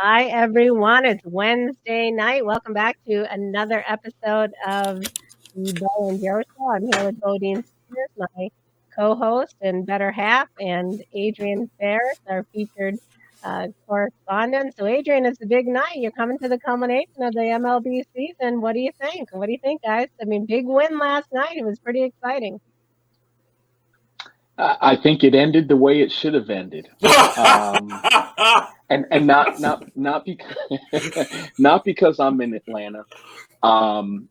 Hi, everyone. It's Wednesday night. Welcome back to another episode of the Bo and Joe Show. I'm here with Bodine Spears, my co-host and better half, and Adrian Farris, our featured correspondent. So, Adrian, it's a big night. You're coming to the culmination of the MLB season. What do you think? What do you think, guys? I mean, big win last night. It was pretty exciting. I think it ended the way it should have ended, and not because not because I'm in Atlanta. Um,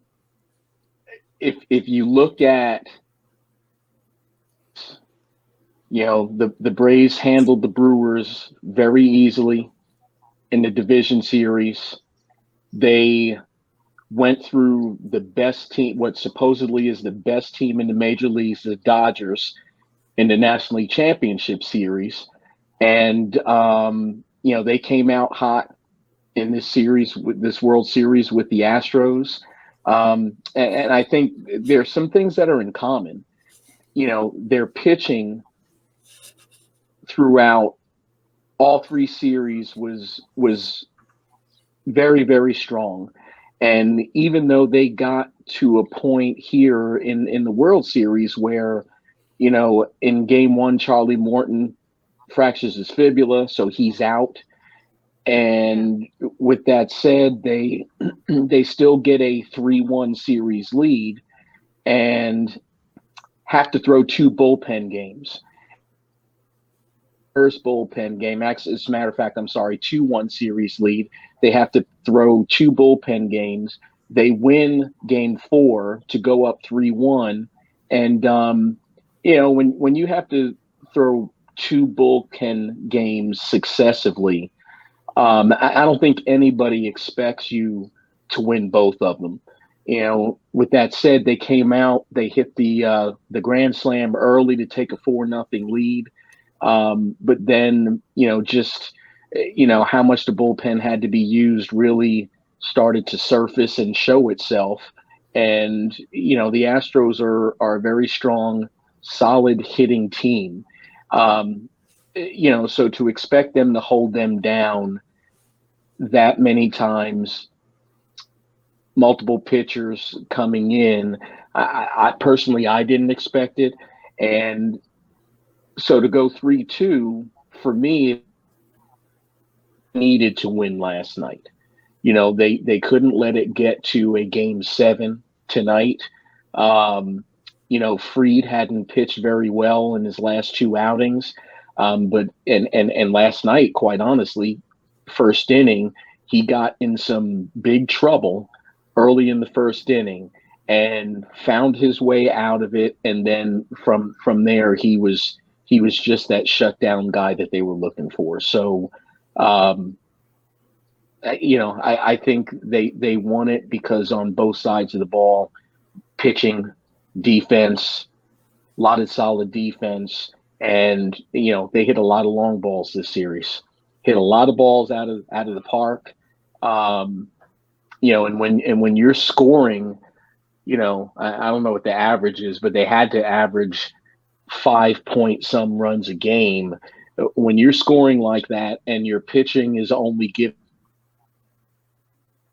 if you look at, the Braves handled the Brewers very easily in the division series. They went through the best team, what supposedly is the best team in the major leagues, the Dodgers, in the National League Championship Series. And, they came out hot in this series, with this World Series with the Astros. And I think there's some things that are in common. Their pitching throughout all three series was very, very strong. And even though they got to a point here in the World Series where, in game one, Charlie Morton fractures his fibula, so he's out. And with that said, they still get a 3-1 series lead and have to throw two bullpen games. First bullpen game, as a matter of fact, 2-1 series lead. They have to throw two bullpen games. They win game 4 to go up 3-1. And, when you have to throw two bullpen games successively, I don't think anybody expects you to win both of them. With that said, they came out, they hit the grand slam early to take a 4-0 lead. But then, how much the bullpen had to be used really started to surface and show itself. And, the Astros are a very strong, solid hitting team. So to expect them to hold them down that many times, multiple pitchers coming in, I personally, I didn't expect it. And so to go 3-2, for me, needed to win last night. They couldn't let it get to a game 7 tonight. Fried hadn't pitched very well in his last 2 outings. But last night, quite honestly, first inning, he got in some big trouble early in the first inning and found his way out of it. And then from there, he was just that shutdown guy that they were looking for. So, I think they won it because on both sides of the ball, pitching, defense, a lot of solid defense. And, they hit a lot of long balls this series, hit a lot of balls out of the park. And when you're scoring, I don't know what the average is, but they had to average 5-point-some runs a game. When you're scoring like that and your pitching is only giving,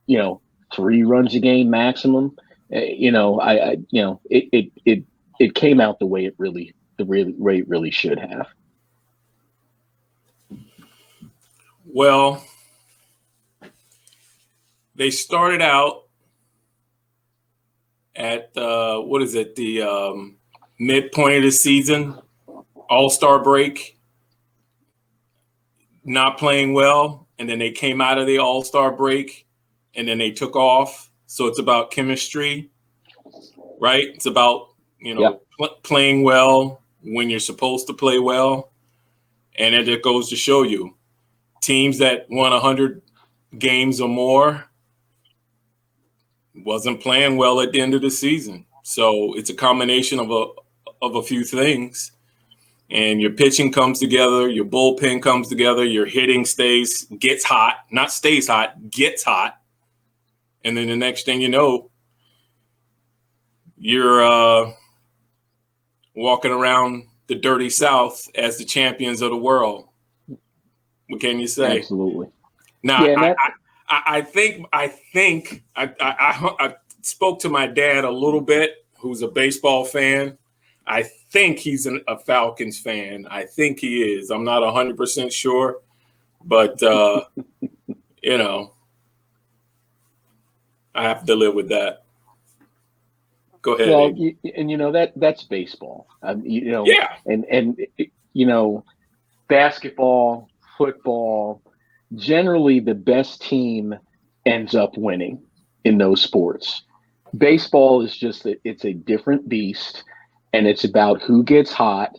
3 runs a game maximum, it came out the way it really should have. Well, they started out at the midpoint of the season, All-Star break, not playing well, and then they came out of the All-Star break, and then they took off. So it's about chemistry, right? It's about playing well when you're supposed to play well, and it just goes to show you, teams that won 100 games or more wasn't playing well at the end of the season. So it's a combination of a few things. And your pitching comes together, your bullpen comes together, your hitting gets hot, not stays hot, gets hot. And then the next thing you know, you're walking around the dirty South as the champions of the world. What can you say? Absolutely. Now, Yeah, I think I spoke to my dad a little bit, who's a baseball fan. I think he's a Falcons fan. I think he is. I'm not 100% sure, but you know, I have to live with that. Go ahead. well, that's baseball. Yeah. And basketball, football, generally the best team ends up winning in those sports. Baseball is just it's a different beast, and it's about who gets hot.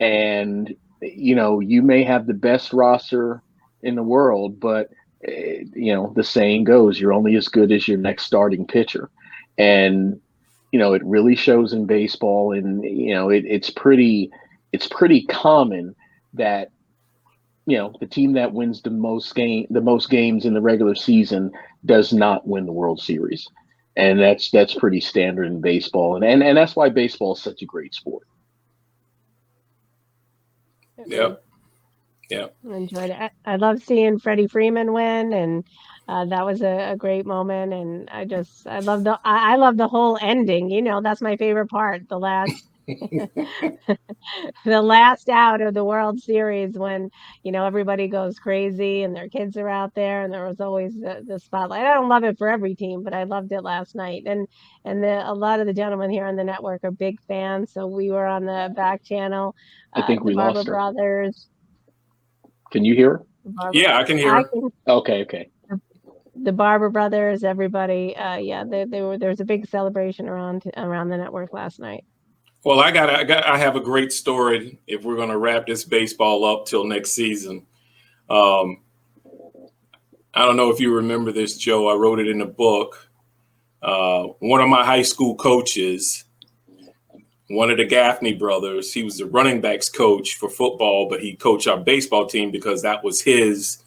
And you may have the best roster in the world, but the saying goes, you're only as good as your next starting pitcher. And it really shows in baseball, and it's pretty common that the team that wins the most games in the regular season does not win the World Series. And that's pretty standard in baseball, and that's why baseball is such a great sport. Yeah. I enjoyed it. I love seeing Freddie Freeman win, and that was a great moment. And I love the whole ending. That's my favorite part. The last the last out of the World Series, when everybody goes crazy and their kids are out there, and there was always the spotlight. I don't love it for every team, but I loved it last night. And a lot of the gentlemen here on the network are big fans, so we were on the back channel. I think we Barber lost her. Brothers. Can you hear her? Yeah, I can hear her. Okay. The Barber Brothers, everybody. There was a big celebration around the network last night. Well, I have a great story if we're going to wrap this baseball up till next season. I don't know if you remember this, Joe. I wrote it in a book. One of my high school coaches, one of the Gaffney brothers, he was the running backs coach for football, but he coached our baseball team because that was his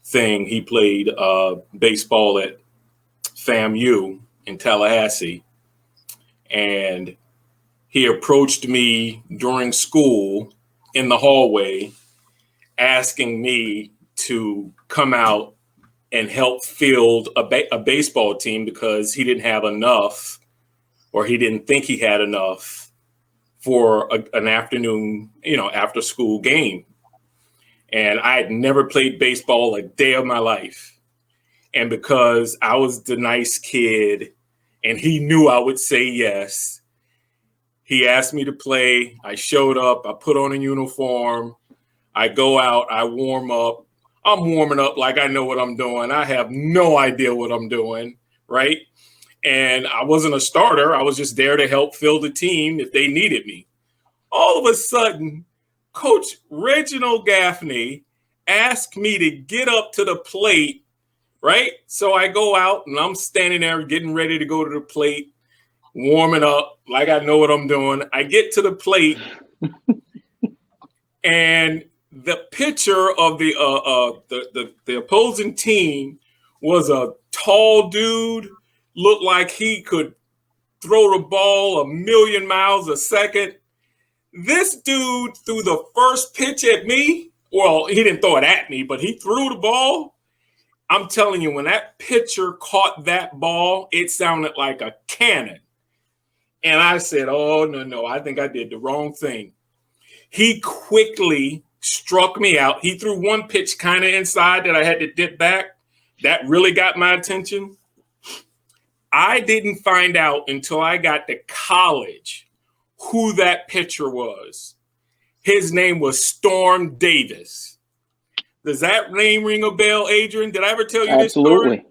thing. He played baseball at FAMU in Tallahassee. And he approached me during school in the hallway asking me to come out and help field a baseball team because he didn't have enough, or he didn't think he had enough for an afternoon, after school game. And I had never played baseball a day of my life. And because I was the nice kid and he knew I would say yes, he asked me to play. I showed up. I put on a uniform. I go out. I warm up. I'm warming up like I know what I'm doing. I have no idea what I'm doing, right? And I wasn't a starter. I was just there to help fill the team if they needed me. All of a sudden, Coach Reginald Gaffney asked me to get up to the plate, right? So I go out and I'm standing there getting ready to go to the plate, warming up like I know what I'm doing. I get to the plate and the pitcher of the opposing team was a tall dude, looked like he could throw the ball a million miles a second. This dude threw the first pitch at me. Well, he didn't throw it at me, but he threw the ball. I'm telling you, when that pitcher caught that ball, it sounded like a cannon. And I said, oh, no, I think I did the wrong thing. He quickly struck me out. He threw one pitch kind of inside that I had to dip back. That really got my attention. I didn't find out until I got to college who that pitcher was. His name was Storm Davis. Does that name ring a bell, Adrian? Did I ever tell you this story? Absolutely.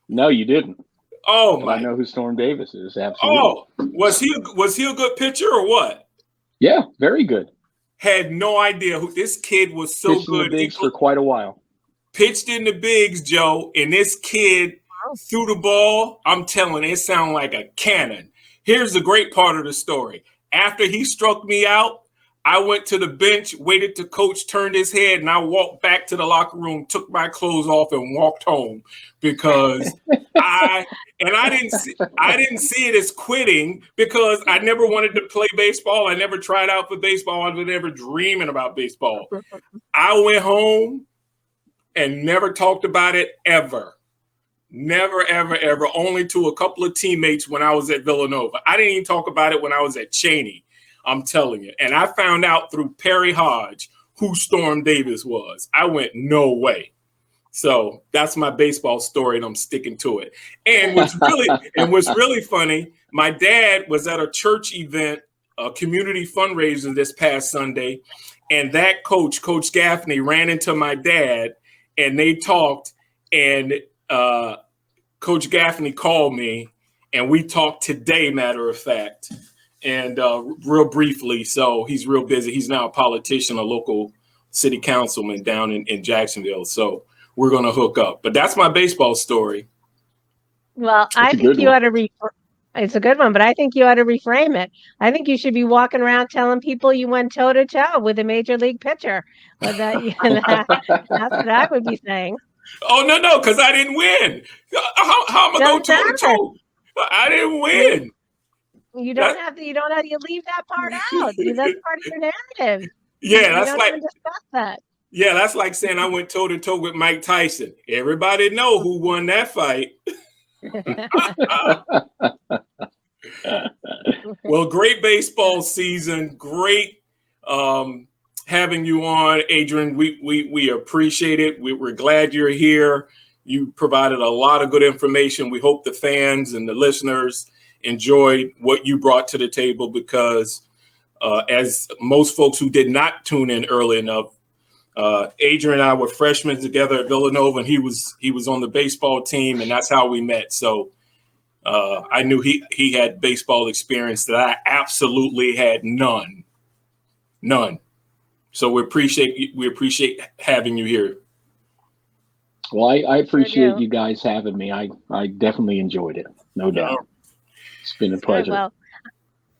No, you didn't. Oh, but I know who Storm Davis is. Absolutely. Oh, was he a good pitcher or what? Yeah, very good. Had no idea who this kid was. So pitched good. In the bigs for quite a while. Pitched in the bigs, Joe, and this kid threw the ball. I'm telling you, it sounded like a cannon. Here's the great part of the story. After he struck me out, I went to the bench, waited till coach turned his head, and I walked back to the locker room, took my clothes off, and walked home because I didn't see it as quitting because I never wanted to play baseball. I never tried out for baseball. I was never dreaming about baseball. I went home and never talked about it ever. Never, ever, ever. Only to a couple of teammates when I was at Villanova. I didn't even talk about it when I was at Tierney. I'm telling you. And I found out through Perry Hodge who Storm Davis was. I went, no way. So that's my baseball story, and I'm sticking to it. And what's really funny, my dad was at a church event, a community fundraiser this past Sunday, and that Coach Gaffney, ran into my dad, and they talked, and Coach Gaffney called me, and we talked today, matter of fact, and real briefly. So he's real busy. He's now a politician, a local city councilman down in Jacksonville. So we're going to hook up. But that's my baseball story. Well, I think you ought to it's a good one, but I think you ought to reframe it. I think you should be walking around telling people you went toe-to-toe with a major league pitcher. Well, that's what I would be saying. Oh, no, because I didn't win. How am I going toe-to-toe? I didn't win. You don't have to leave that part out. That's part of your narrative. Yeah, that's like discuss that. Yeah, that's like saying I went toe-to-toe with Mike Tyson. Everybody know who won that fight. Well, great baseball season. Great having you on, Adrian. We appreciate it. We're glad you're here. You provided a lot of good information. We hope the fans and the listeners enjoyed what you brought to the table, because as most folks who did not tune in early enough, Adrian and I were freshmen together at Villanova, and he was on the baseball team, and that's how we met. So I knew he had baseball experience that I absolutely had none. So we appreciate having you here. Well, I appreciate you guys having me. I definitely enjoyed it, no doubt. It's been a pleasure. Well,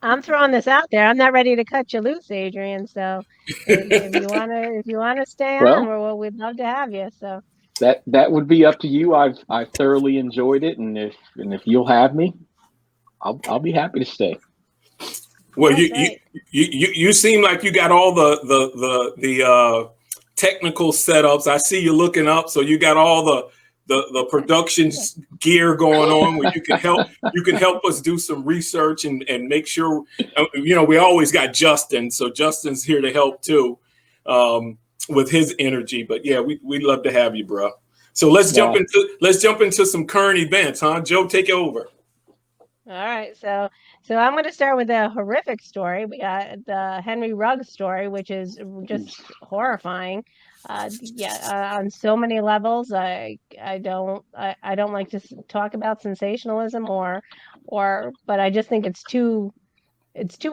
I'm throwing this out there. I'm not ready to cut you loose, Adrian. So if you wanna stay on, we'd love to have you. So that would be up to you. I've thoroughly enjoyed it, and if you'll have me, I'll be happy to stay. Well, you seem like you got all the technical setups. I see you looking up, so you got all the production gear going on where you can help us do some research and make sure, we always got Justin. So Justin's here to help too, with his energy. But yeah, we'd love to have you, bro. So let's jump into some current events, huh? Joe, take it over. All right. So I'm going to start with a horrific story. We got the Henry Ruggs story, which is just horrifying. On so many levels. I don't like to talk about sensationalism but I just think it's too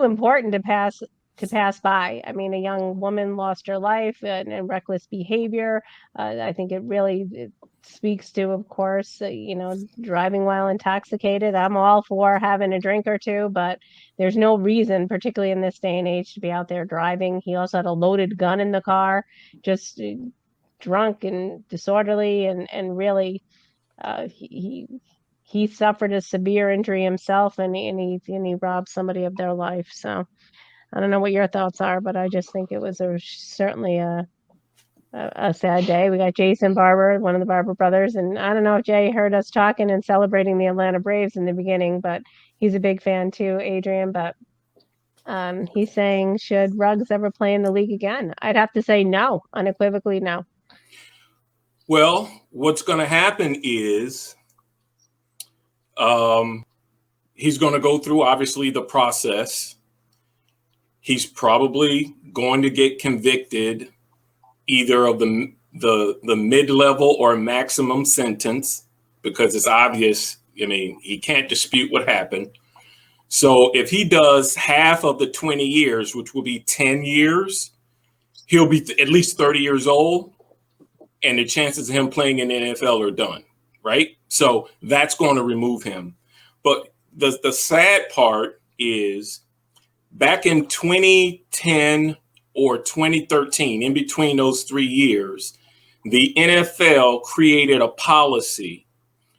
important to pass by. I mean, a young woman lost her life in reckless behavior. I think it speaks to, of course, driving while intoxicated. I'm all for having a drink or two, but there's no reason, particularly in this day and age, to be out there driving. He also had a loaded gun in the car, just drunk and disorderly, and really, he suffered a severe injury himself, and he robbed somebody of their life. So I don't know what your thoughts are, but I just think it was certainly a sad day. We got Jason Barber, one of the Barber brothers, and I don't know if Jay heard us talking and celebrating the Atlanta Braves in the beginning, but he's a big fan too, Adrian. But he's saying, should Ruggs ever play in the league again? I'd have to say no, unequivocally no. Well, what's going to happen is he's going to go through, obviously, the process. He's probably going to get convicted either of the mid-level or maximum sentence, because it's obvious. I mean, he can't dispute what happened. So if he does half of the 20 years, which will be 10 years, he'll be at least 30 years old, and the chances of him playing in the NFL are done, right? So that's going to remove him. But the sad part is, back in 2010 or 2013, in between those 3 years, the NFL created a policy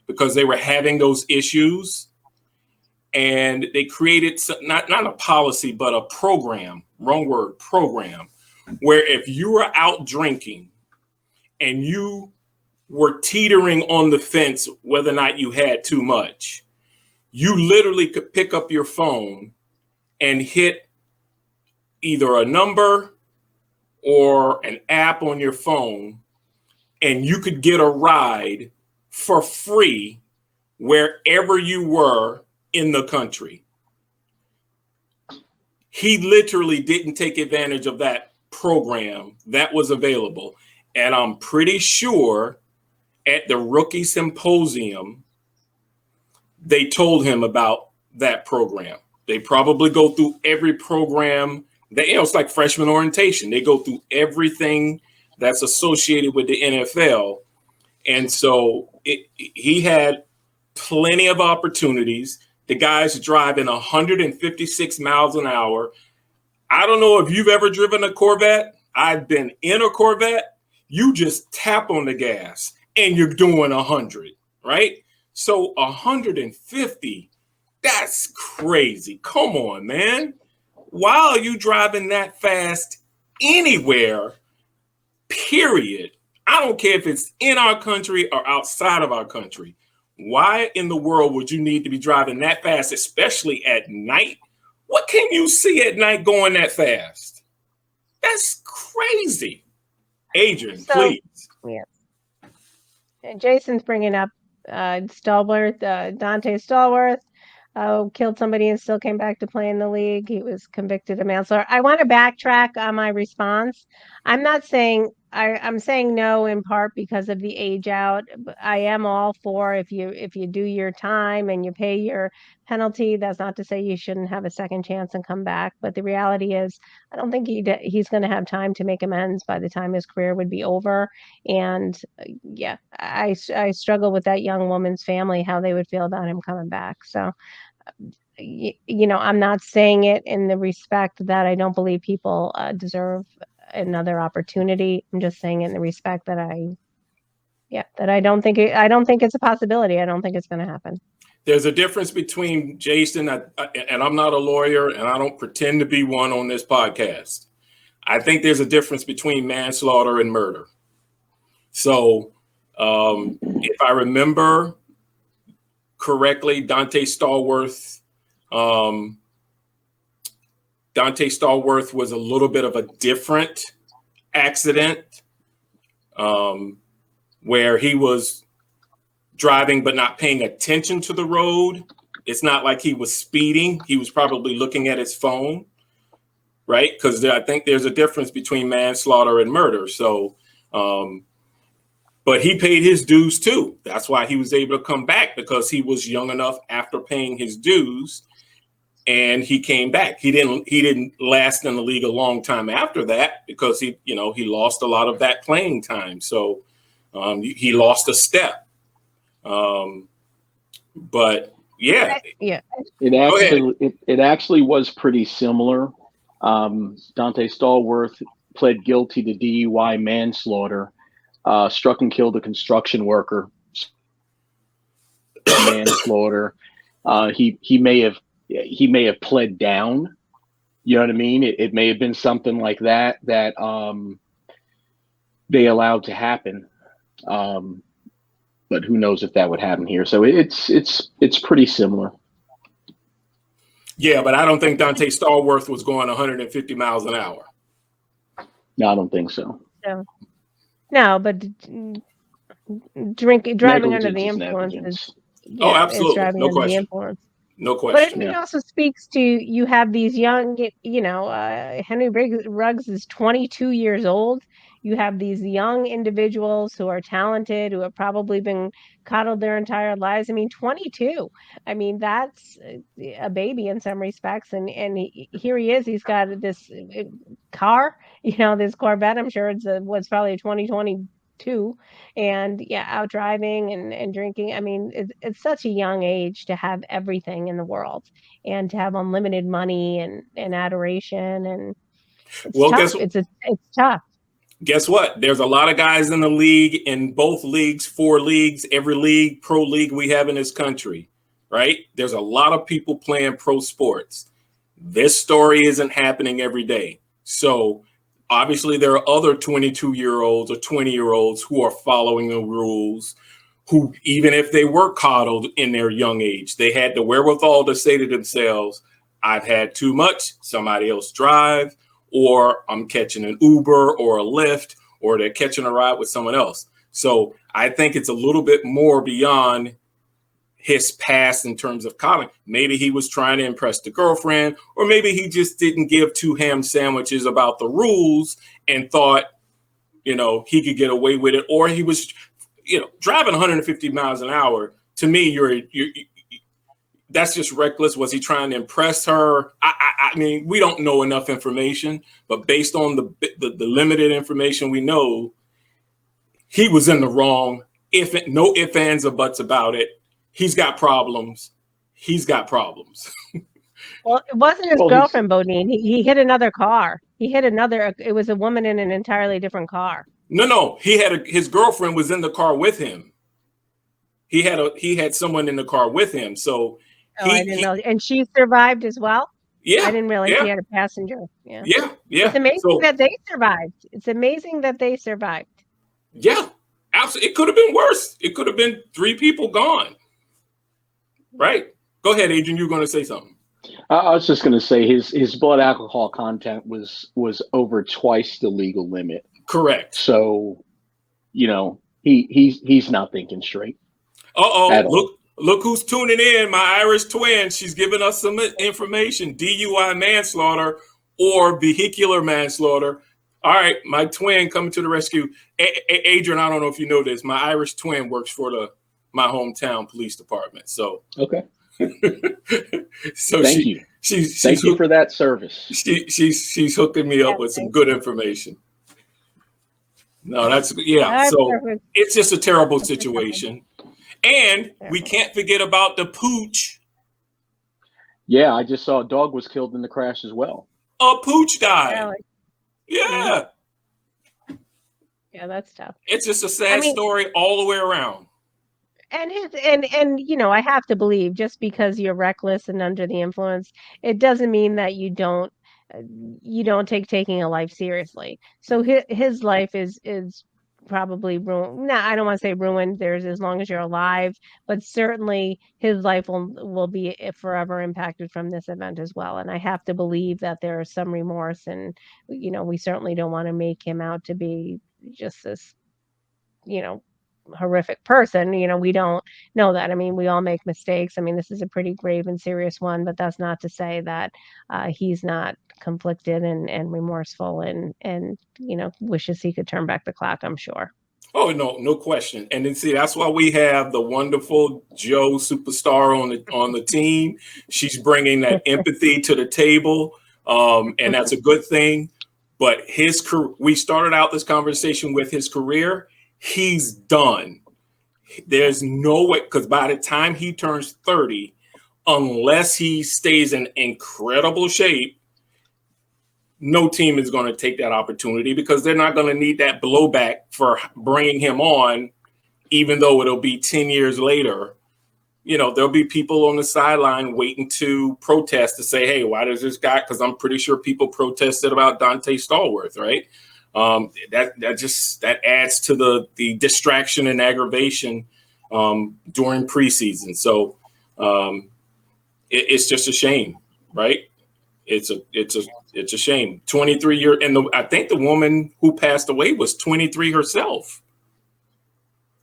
because they were having those issues. And they created not a policy, but a program, program, where if you were out drinking and you were teetering on the fence whether or not you had too much. You literally could pick up your phone and hit either a number or an app on your phone, and you could get a ride for free wherever you were in the country. He literally didn't take advantage of that program that was available. And I'm pretty sure at the rookie symposium, they told him about that program. They probably go through every program that, it's like freshman orientation. They go through everything that's associated with the NFL. And so he had plenty of opportunities. The guy's driving 156 miles an hour. I don't know if you've ever driven a Corvette. I've been in a Corvette. You just tap on the gas and you're doing 100, right? So 150, that's crazy. Come on, man. Why are you driving that fast anywhere, period? I don't care if it's in our country or outside of our country. Why in the world would you need to be driving that fast, especially at night? What can you see at night going that fast? That's crazy. Adrian, please. Yeah. Jason's bringing up Dante Stallworth, killed somebody and still came back to play in the league. He was convicted of manslaughter. I want to backtrack on my response. I'm not saying I'm saying no in part because of the age out. I am all for if you do your time and you pay your penalty. That's not to say you shouldn't have a second chance and come back. But the reality is, I don't think he's going to have time to make amends by the time his career would be over. And yeah, I struggle with that young woman's family, how they would feel about him coming back. So, I'm not saying it in the respect that I don't believe people deserve another opportunity. I'm just saying it in the respect that I don't think it's a possibility. I don't think it's going to happen. There's a difference between Jason, and I'm not a lawyer, and I don't pretend to be one on this podcast. I think there's a difference between manslaughter and murder. So if I remember correctly, Dante Stallworth was a little bit of a different accident where he was driving but not paying attention to the road. It's not like he was speeding. He was probably looking at his phone, right? Because I think there's a difference between manslaughter and murder. So, but he paid his dues too. That's why he was able to come back, because he was young enough after paying his dues, and he came back. He didn't last in the league a long time after that, because he lost a lot of that playing time. So he lost a step. But yeah. It actually was pretty similar. Dante Stallworth pled guilty to DUI manslaughter, struck and killed a construction worker. Manslaughter. He may have pled down. You know what I mean? It may have been something like that they allowed to happen. But who knows if that would happen here? So it's pretty similar. Yeah, but I don't think Dante Stallworth was going 150 miles an hour. No, I don't think so. No, but driving under the influence is absolutely, driving no under question. the influence. No question. But it also speaks to, you have these young, Henry Ruggs is 22 years old. You have these young individuals who are talented, who have probably been coddled their entire lives. I mean, 22. I mean, that's a baby in some respects. And here he is. He's got this car, this Corvette. I'm sure it's probably a 2022. And out driving and drinking. I mean, it's such a young age to have everything in the world and to have unlimited money and adoration. And it's tough. It's tough. Guess what? There's a lot of guys in the league, in both leagues, 4 leagues, every league, pro league we have in this country, right? There's a lot of people playing pro sports. This story isn't happening every day. So Obviously, there are other 22-year-olds or 20-year-olds who are following the rules, who, even if they were coddled in their young age, they had the wherewithal to say to themselves, I've had too much, somebody else drive, or I'm catching an Uber or a Lyft, or they're catching a ride with someone else. So I think it's a little bit more beyond his past in terms of coddling. Maybe he was trying to impress the girlfriend, or maybe he just didn't give two ham sandwiches about the rules and thought, he could get away with it, or he was, driving 150 miles an hour. To me, you're that's just reckless. Was he trying to impress her? I mean, we don't know enough information, but based on the limited information we know, he was in the wrong. No ifs, ands, or buts about it. He's got problems. He's got problems. Well, it wasn't his girlfriend, Bodine. He hit another car. It was a woman in an entirely different car. No. His girlfriend was in the car with him. He had someone in the car with him. So I didn't know. And she survived as well? Yeah. I didn't realize he had a passenger. Yeah. Yeah. It's amazing that they survived. It's amazing that they survived. Yeah. Absolutely. It could have been worse. It could have been 3 people gone. Right. Go ahead, Adrian. You were going to say something. I was just going to say his blood alcohol content was over twice the legal limit. Correct. So, he's not thinking straight. Look who's tuning in. My Irish twin. She's giving us some information. DUI manslaughter or vehicular manslaughter. All right, my twin coming to the rescue. Adrian, I don't know if you know this. My Irish twin works for my hometown police department. So okay. So thank you. Thank you for that service. She's hooking me up with some good information. No, that's so perfect. It's just a terrible situation. And we can't forget about the pooch. Yeah, I just saw a dog was killed in the crash as well. A pooch died. Really? Yeah. Yeah, that's tough. It's just a sad story all the way around. And I have to believe, just because you're reckless and under the influence, it doesn't mean that you don't take taking a life seriously. So his life is probably ruined. No, I don't want to say ruined. There's as long as you're alive, but certainly his life will be forever impacted from this event as well. And I have to believe that there is some remorse, and we certainly don't want to make him out to be just this, horrific person. We don't know that. I mean, we all make mistakes. I mean, this is a pretty grave and serious one, but that's not to say that he's not conflicted and remorseful and wishes he could turn back the clock, I'm sure. Oh, no question. And then see, that's why we have the wonderful Joe superstar on the team. She's bringing that empathy to the table, and that's a good thing. But we started out this conversation with his career. He's done. There's no way, because by the time he turns 30, unless he stays in incredible shape, no team is going to take that opportunity, because they're not going to need that blowback for bringing him on, even though it'll be 10 years later. There'll be people on the sideline waiting to protest to say, hey, why does this guy? Because I'm pretty sure people protested about Dante Stallworth, right? That adds to the distraction and aggravation during preseason. So it's just a shame, right? It's a shame. 23 years, and I think the woman who passed away was 23 herself.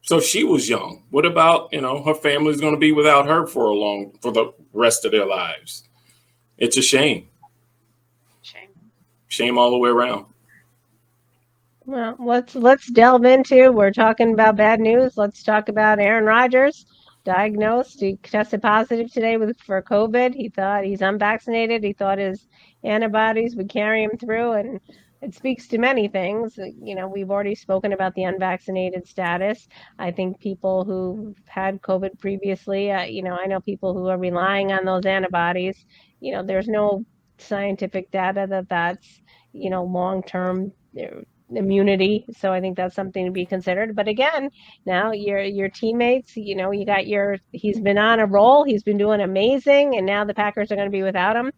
So she was young. What about, her family's going to be without her for the rest of their lives? It's a shame. Shame all the way around. Well, let's delve into. We're talking about bad news. Let's talk about Aaron Rodgers, diagnosed. He tested positive today for COVID. He thought he's unvaccinated. He thought his antibodies would carry him through, and it speaks to many things. We've already spoken about the unvaccinated status. I think people who've had COVID previously, I know people who are relying on those antibodies. There's no scientific data that's long-term immunity. So I think that's something to be considered. But again, now your teammates, you got he's been on a roll. He's been doing amazing. And now the Packers are going to be without him.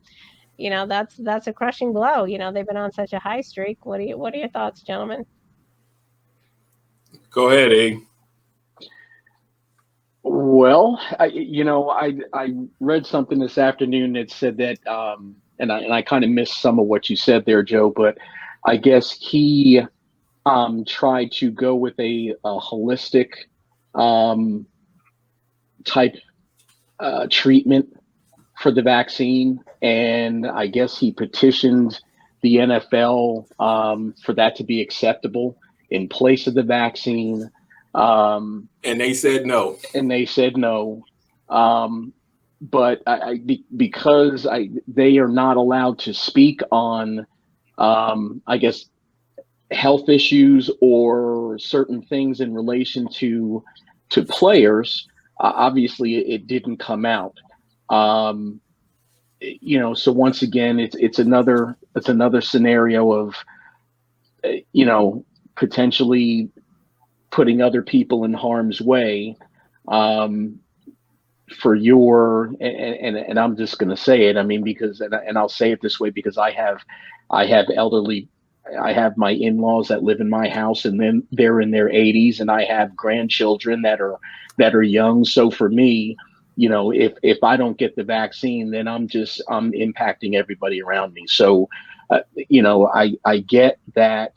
that's a crushing blow. They've been on such a high streak. What are your thoughts, gentlemen? Go ahead, A. Well, I read something this afternoon that said that, and I kind of missed some of what you said there, Joe, but I guess he tried to go with a holistic type treatment for the vaccine, and I guess he petitioned the NFL for that to be acceptable in place of the vaccine. And they said no. But because they are not allowed to speak on, I guess, health issues or certain things in relation to players. Obviously, it didn't come out. So once again, it's another scenario of, potentially putting other people in harm's way for your, and I'm just going to say it. I mean, because, and I'll say it this way, because I have elderly, I have my in-laws that live in my house, and then they're in their 80s, and I have grandchildren that are young. So for me, if I don't get the vaccine, then I'm impacting everybody around me. So, I get that,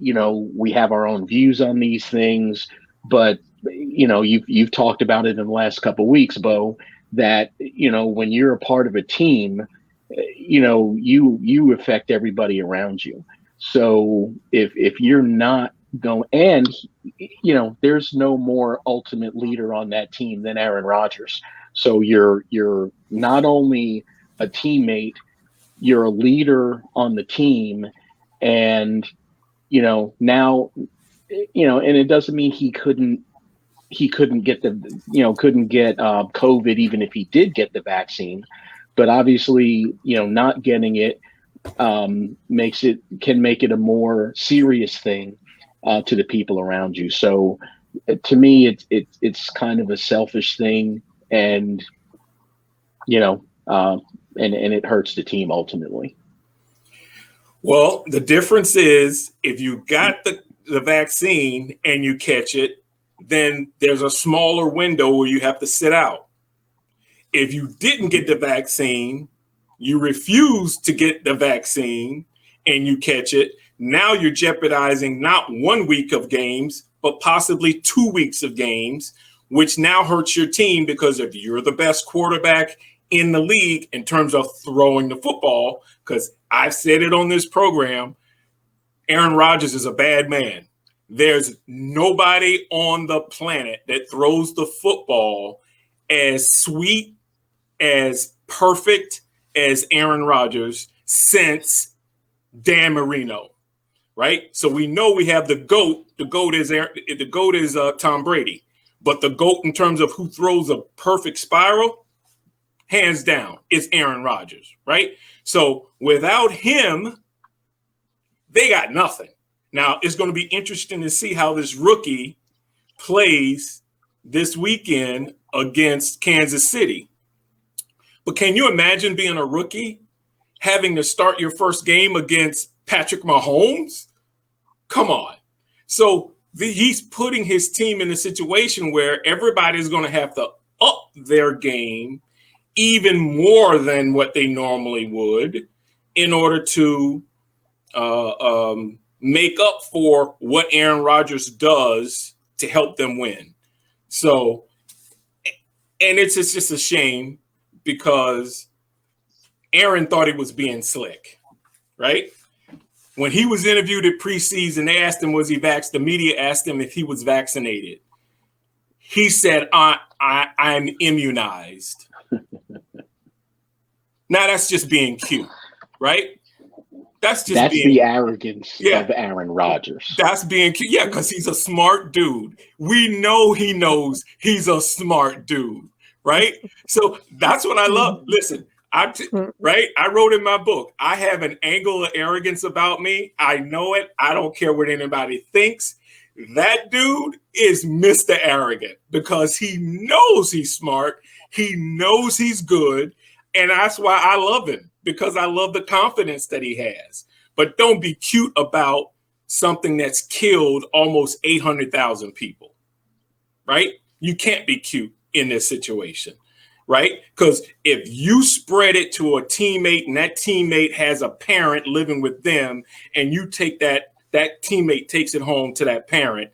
we have our own views on these things, but you've talked about it in the last couple of weeks, Bo, that when you're a part of a team, you affect everybody around you. So if you're not going, and there's no more ultimate leader on that team than Aaron Rodgers. So you're not only a teammate, you're a leader on the team, and now, and it doesn't mean he couldn't get COVID even if he did get the vaccine, but obviously, not getting it can make it a more serious thing to the people around you. So to me, it's kind of a selfish thing, and and it hurts the team ultimately. Well, the difference is if you got the vaccine and you catch it, then there's a smaller window where you have to sit out. If you didn't get the vaccine, you refuse to get the vaccine, and you catch it, now you're jeopardizing not 1 week of games, but possibly 2 weeks of games, which now hurts your team, because if you're the best quarterback in the league in terms of throwing the football, because I've said it on this program, Aaron Rodgers is a bad man. There's nobody on the planet that throws the football as sweet, as perfect as Aaron Rodgers since Dan Marino, right? So we know we have the GOAT. The GOAT is Tom Brady, but the GOAT in terms of who throws a perfect spiral, hands down, is Aaron Rodgers, right? So without him, they got nothing. Now, it's going to be interesting to see how this rookie plays this weekend against Kansas City. But can you imagine being a rookie, having to start your first game against Patrick Mahomes? Come on. So he's putting his team in a situation where everybody's going to have to up their game even more than what they normally would in order to make up for what Aaron Rodgers does to help them win. So, and it's just a shame, because Aaron thought he was being slick, right? When he was interviewed at preseason, they asked him, was he vaccinated? The media asked him if he was vaccinated. He said, I'm immunized. Now that's just being cute, right? That's the arrogance of Aaron Rodgers. That's being cute. Yeah, because he's a smart dude. We know he knows he's a smart dude, right? So that's what I love. Listen, I wrote in my book, I have an angle of arrogance about me. I know it. I don't care what anybody thinks. That dude is Mr. Arrogant, because he knows he's smart. He knows he's good. And that's why I love him. because I love the confidence that he has. But don't be cute about something that's killed almost 800,000 people, right? You can't be cute in this situation, right? Because if you spread it to a teammate and that teammate has a parent living with them, and you take that teammate takes it home to that parent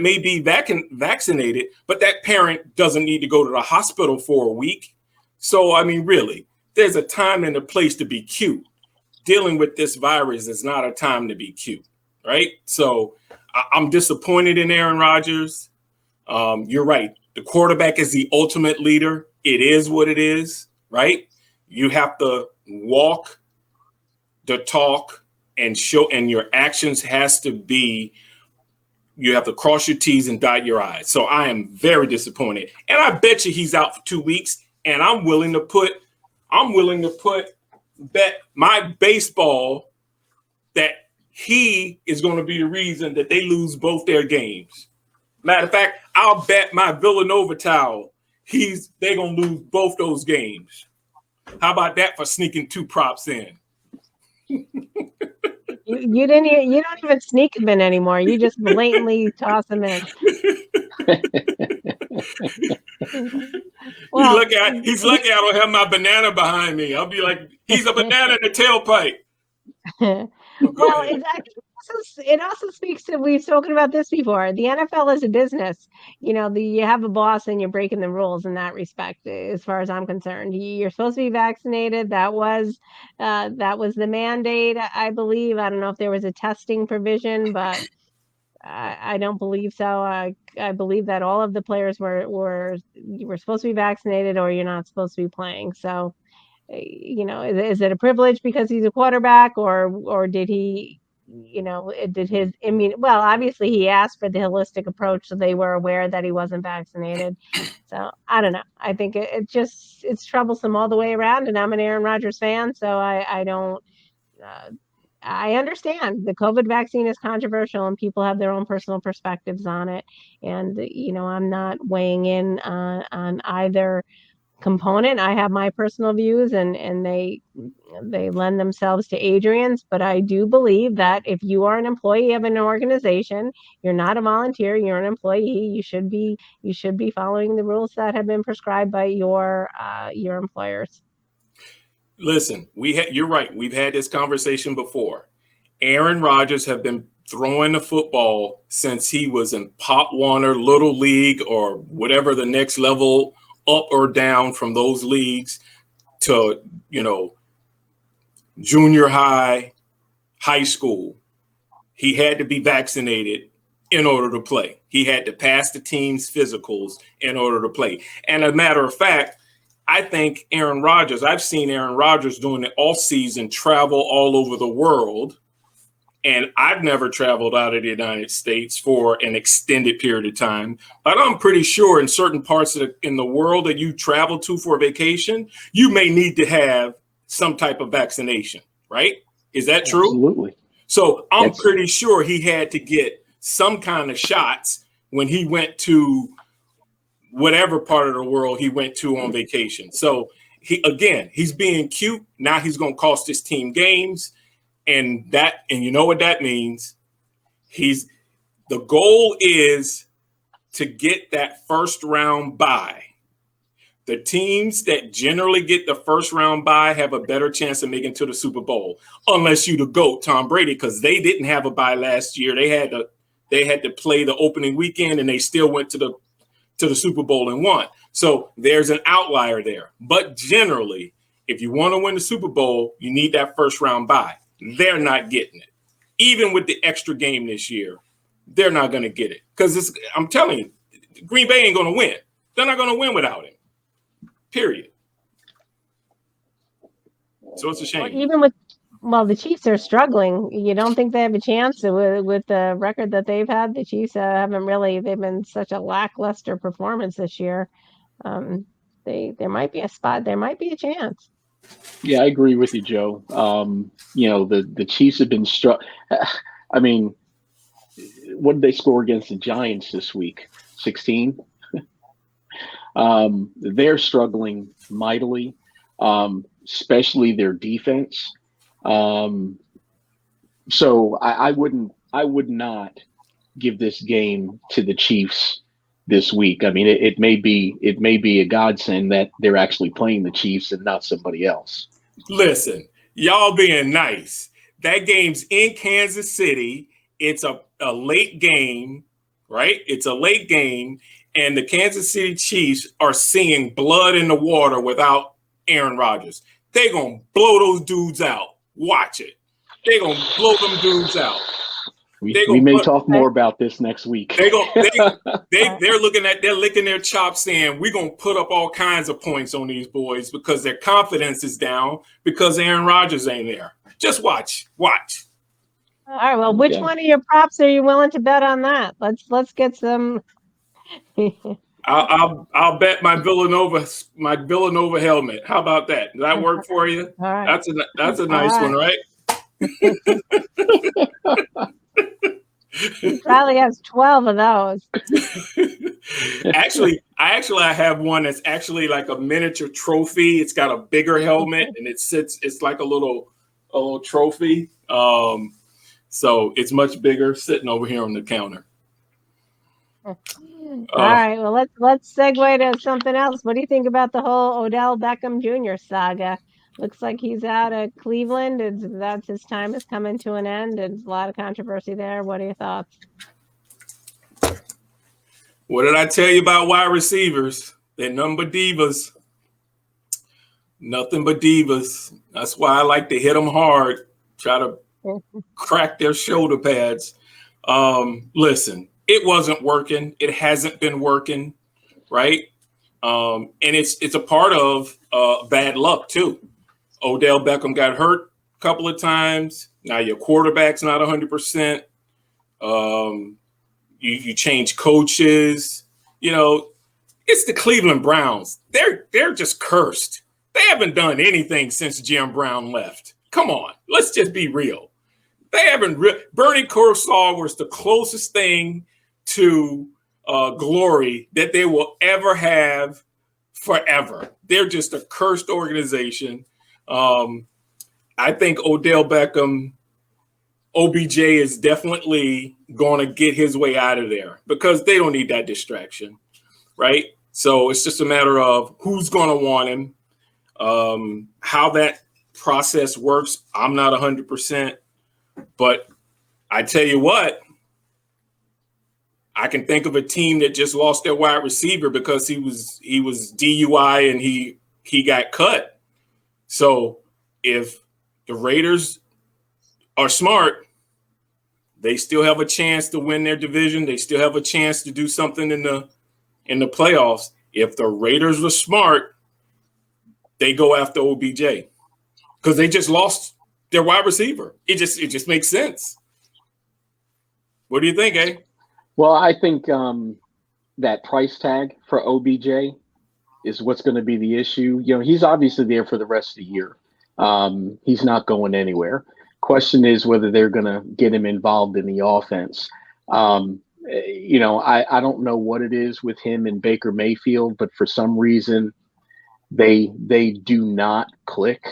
may be vaccinated, but that parent doesn't need to go to the hospital for a week. So, I mean, really, there's a time and a place to be cute. Dealing with this virus is not a time to be cute, right? So I'm disappointed in Aaron Rodgers. You're right. The quarterback is the ultimate leader. It is what it is, right? You have to walk the talk and show, and your actions has to be, you have to cross your T's and dot your I's. So I am very disappointed. And I bet you he's out for 2 weeks. And I'm willing to bet my baseball that he is going to be the reason that they lose both their games. Matter of fact, I'll bet my Villanova towel they're going to lose both those games. How about that for sneaking 2 props in? You don't even sneak them in anymore. You just blatantly toss them in. Well, he's lucky I don't have my banana behind me. I'll be like, he's a banana in the tailpipe. Well, it also speaks to, we've spoken about this before. The NFL is a business. You have a boss and you're breaking the rules in that respect, as far as I'm concerned. You're supposed to be vaccinated. That was the mandate, I believe. I don't know if there was a testing provision, but I don't believe so. I believe that all of the players were supposed to be vaccinated, or you're not supposed to be playing. So, is it a privilege because he's a quarterback, or did he, did his immune? Well, obviously he asked for the holistic approach, so they were aware that he wasn't vaccinated. So I don't know. I think it's troublesome all the way around, and I'm an Aaron Rodgers fan, so I don't. I understand the COVID vaccine is controversial and people have their own personal perspectives on it. And, I'm not weighing in on either component. I have my personal views and they lend themselves to Adrian's, but I do believe that if you are an employee of an organization, you're not a volunteer, you're an employee, you should be following the rules that have been prescribed by your employers. Listen, you're right. We've had this conversation before. Aaron Rodgers have been throwing the football since he was in Pop Warner, Little League, or whatever the next level up or down from those leagues to, junior high, high school. He had to be vaccinated in order to play. He had to pass the team's physicals in order to play. And as a matter of fact, I think I've seen Aaron Rodgers during the offseason travel all over the world. And I've never traveled out of the United States for an extended period of time. But I'm pretty sure in certain parts in the world that you travel to for a vacation, you may need to have some type of vaccination, right? Is that true? Absolutely. So I'm pretty sure he had to get some kind of shots when he went to whatever part of the world he went to on vacation. So he's being cute. Now he's going to cost his team games. And you know what that means? The goal is to get that first round bye. The teams that generally get the first round bye have a better chance of making it to the Super Bowl, unless you the GOAT, Tom Brady, because they didn't have a bye last year. They had to play the opening weekend, and they still went to the Super Bowl and won. So there's an outlier there. But generally, if you want to win the Super Bowl, you need that first round bye. They're not getting it. Even with the extra game this year, they're not going to get it. Because I'm telling you, Green Bay ain't going to win. They're not going to win without him. Period. So it's a shame. The Chiefs are struggling. You don't think they have a chance with the record that they've had? The Chiefs they've been such a lackluster performance this year. There might be a spot. There might be a chance. Yeah, I agree with you, Joe. The Chiefs have been struck. I mean, what did they score against the Giants this week? 16. They're struggling mightily. especially their defense. So I would not give this game to the Chiefs this week. I mean, it may be a godsend that they're actually playing the Chiefs and not somebody else. Listen, y'all being nice. That game's in Kansas City. It's a late game, right? It's a late game, and the Kansas City Chiefs are seeing blood in the water without Aaron Rodgers. They're going to blow those dudes out. Watch it. They're going to blow them dudes out. We may talk more about this next week. They're licking their chops saying, we're going to put up all kinds of points on these boys because their confidence is down because Aaron Rodgers ain't there. Just watch. All right. Well, which one of your props are you willing to bet on that? Let's get some. I'll bet my Villanova helmet. How about that? Does that work for you? All right. That's a nice one, right? He probably has 12 of those. I have one that's actually like a miniature trophy. It's got a bigger helmet and it's like a little trophy. So it's much bigger sitting over here on the counter. All right. Well, let's segue to something else. What do you think about the whole Odell Beckham Jr. saga? Looks like he's out of Cleveland. That's his time is coming to an end. There's a lot of controversy there. What are your thoughts? What did I tell you about wide receivers? They're nothing but divas. Nothing but divas. That's why I like to hit them hard. Try to crack their shoulder pads. Listen, it wasn't working. It hasn't been working, right? And it's a part of bad luck too. Odell Beckham got hurt a couple of times. Now your quarterback's not 100%. You change coaches. You know, it's the Cleveland Browns. They're just cursed. They haven't done anything since Jim Brown left. Come on, let's just be real. They haven't. Bernie Kosar was the closest thing to glory that they will ever have forever. They're just a cursed organization. I think Odell Beckham, OBJ is definitely going to get his way out of there because they don't need that distraction, right? So it's just a matter of who's going to want him, how that process works. I'm not 100%, but I tell you what, I can think of a team that just lost their wide receiver because he was DUI and he got cut. So if the Raiders are smart, they still have a chance to win their division. They still have a chance to do something in the playoffs. If the Raiders were smart, they go after OBJ because they just lost their wide receiver. It just makes sense. What do you think, eh? Well, I think that price tag for OBJ is what's going to be the issue. You know, he's obviously there for the rest of the year. He's not going anywhere. Question is whether they're going to get him involved in the offense. You know, I don't know what it is with him and Baker Mayfield, but for some reason they do not click.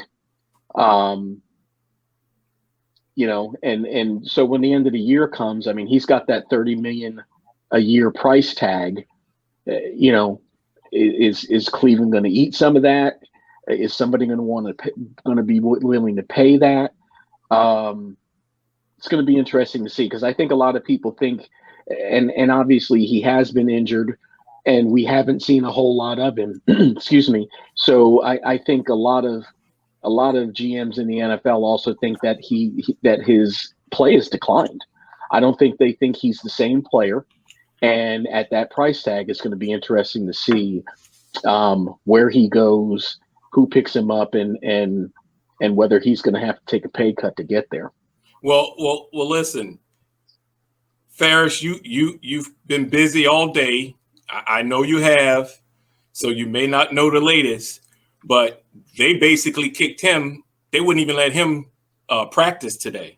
You know, and so when the end of the year comes, I mean, he's got that $30 million a year price tag. You know, is Cleveland going to eat some of that? Is somebody going to be willing to pay that? It's going to be interesting to see because I think a lot of people think, and obviously he has been injured, and we haven't seen a whole lot of him. Excuse me. So I think a lot of GMs in the NFL also think that that his play has declined. I don't think they think he's the same player. And at that price tag, it's going to be interesting to see where he goes, who picks him up, and whether he's going to have to take a pay cut to get there. Well. Listen, Farris, you've been busy all day. I know you have, so you may not know the latest. But they basically kicked him. They wouldn't even let him practice today.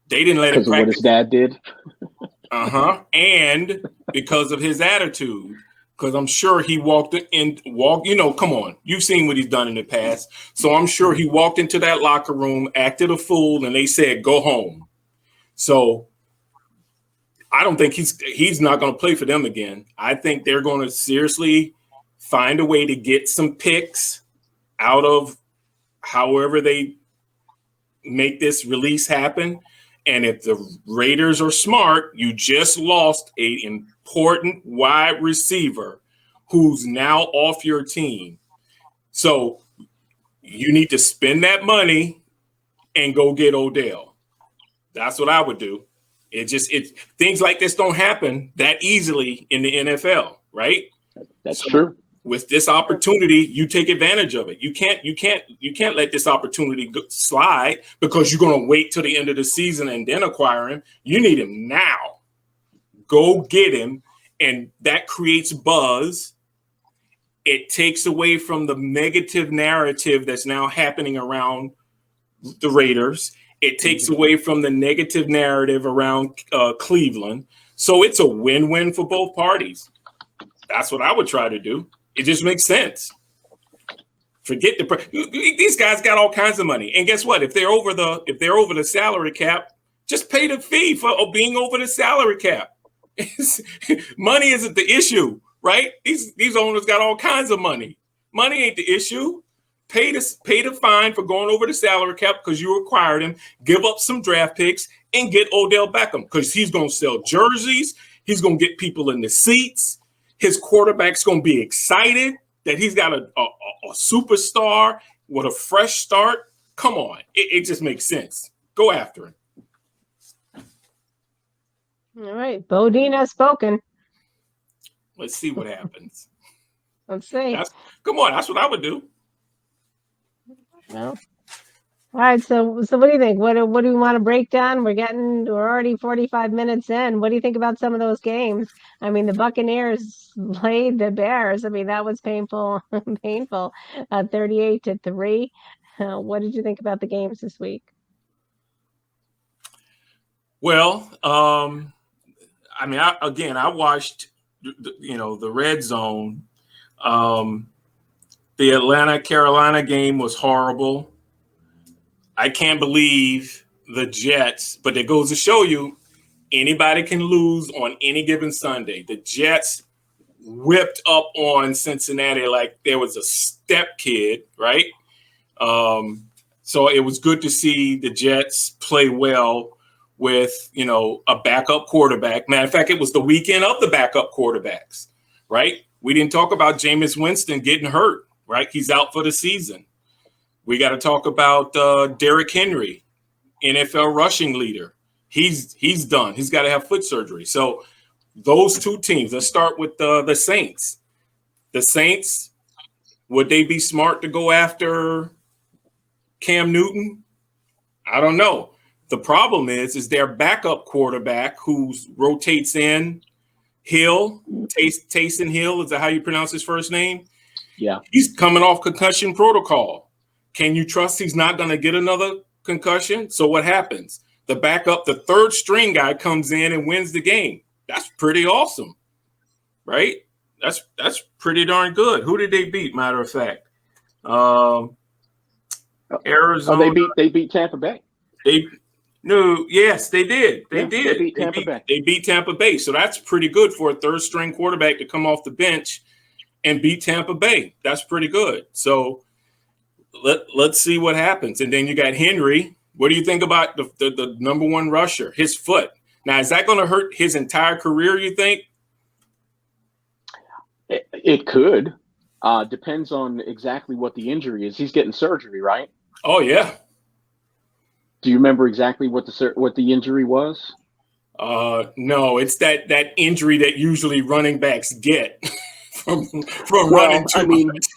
They didn't let him practice. Because of what his dad did? And because of his attitude. because I'm sure he walked. Come on, you've seen what he's done in the past. So I'm sure he walked into that locker room, acted a fool, and they said, go home. So I don't think he's not going to play for them again. I think they're going to seriously find a way to get some picks out of however they make this release happen. And if the Raiders are smart, you just lost an important wide receiver who's now off your team. So you need to spend that money and go get Odell. That's what I would do. Things like this don't happen that easily in the NFL, right? That's true. With this opportunity, you take advantage of it. You can't let this opportunity slide because you're going to wait till the end of the season and then acquire him. You need him now. Go get him, and that creates buzz. It takes away from the negative narrative that's now happening around the Raiders. It takes away from the negative narrative around Cleveland. So it's a win-win for both parties. That's what I would try to do. It just makes sense. Forget these guys got all kinds of money, and guess what? If they're over the salary cap, just pay the fee for being over the salary cap. Money isn't the issue, right? These owners got all kinds of money. Money ain't the issue. Pay the fine for going over the salary cap because you acquired him. Give up some draft picks and get Odell Beckham because he's going to sell jerseys. He's going to get people in the seats. His quarterback's going to be excited that he's got a superstar with a fresh start. Come on. It just makes sense. Go after him. All right. Bodine has spoken. Let's see what happens. Let's see. Come on. That's what I would do. Well, all right. So what do you think? What do we want to break down? We're already 45 minutes in. What do you think about some of those games? I mean, the Buccaneers played the Bears. I mean, that was painful, 38-3. What did you think about the games this week? Well, I mean, I watched, the red zone. The Atlanta-Carolina game was horrible. I can't believe the Jets, but it goes to show you anybody can lose on any given Sunday. The Jets whipped up on Cincinnati like there was a step kid, right? So it was good to see the Jets play well with, a backup quarterback. Matter of fact, it was the weekend of the backup quarterbacks, right? We didn't talk about Jameis Winston getting hurt, right? He's out for the season. We got to talk about Derrick Henry, NFL rushing leader. He's done. He's got to have foot surgery. So those two teams, let's start with the Saints. The Saints, would they be smart to go after Cam Newton? I don't know. The problem is their backup quarterback who rotates in, Hill, Taysom Hill, is that how you pronounce his first name? Yeah. He's coming off concussion protocol. Can you trust he's not going to get another concussion? So what happens? The backup, the third string guy comes in and wins the game. That's pretty awesome, right? That's pretty darn good. Who did they beat, matter of fact? Arizona. Oh, they beat Tampa Bay. Yes, they did. They did. They beat Tampa Bay. They beat Tampa Bay. So that's pretty good for a third string quarterback to come off the bench and beat Tampa Bay. That's pretty good. So let's see what happens. And then you got Henry. What do you think about the number one rusher, his foot? Now, is that going to hurt his entire career, you think? It could. Depends on exactly what the injury is. He's getting surgery, right? Oh, yeah. Do you remember exactly what the injury was? No, it's that injury that usually running backs get from running too much.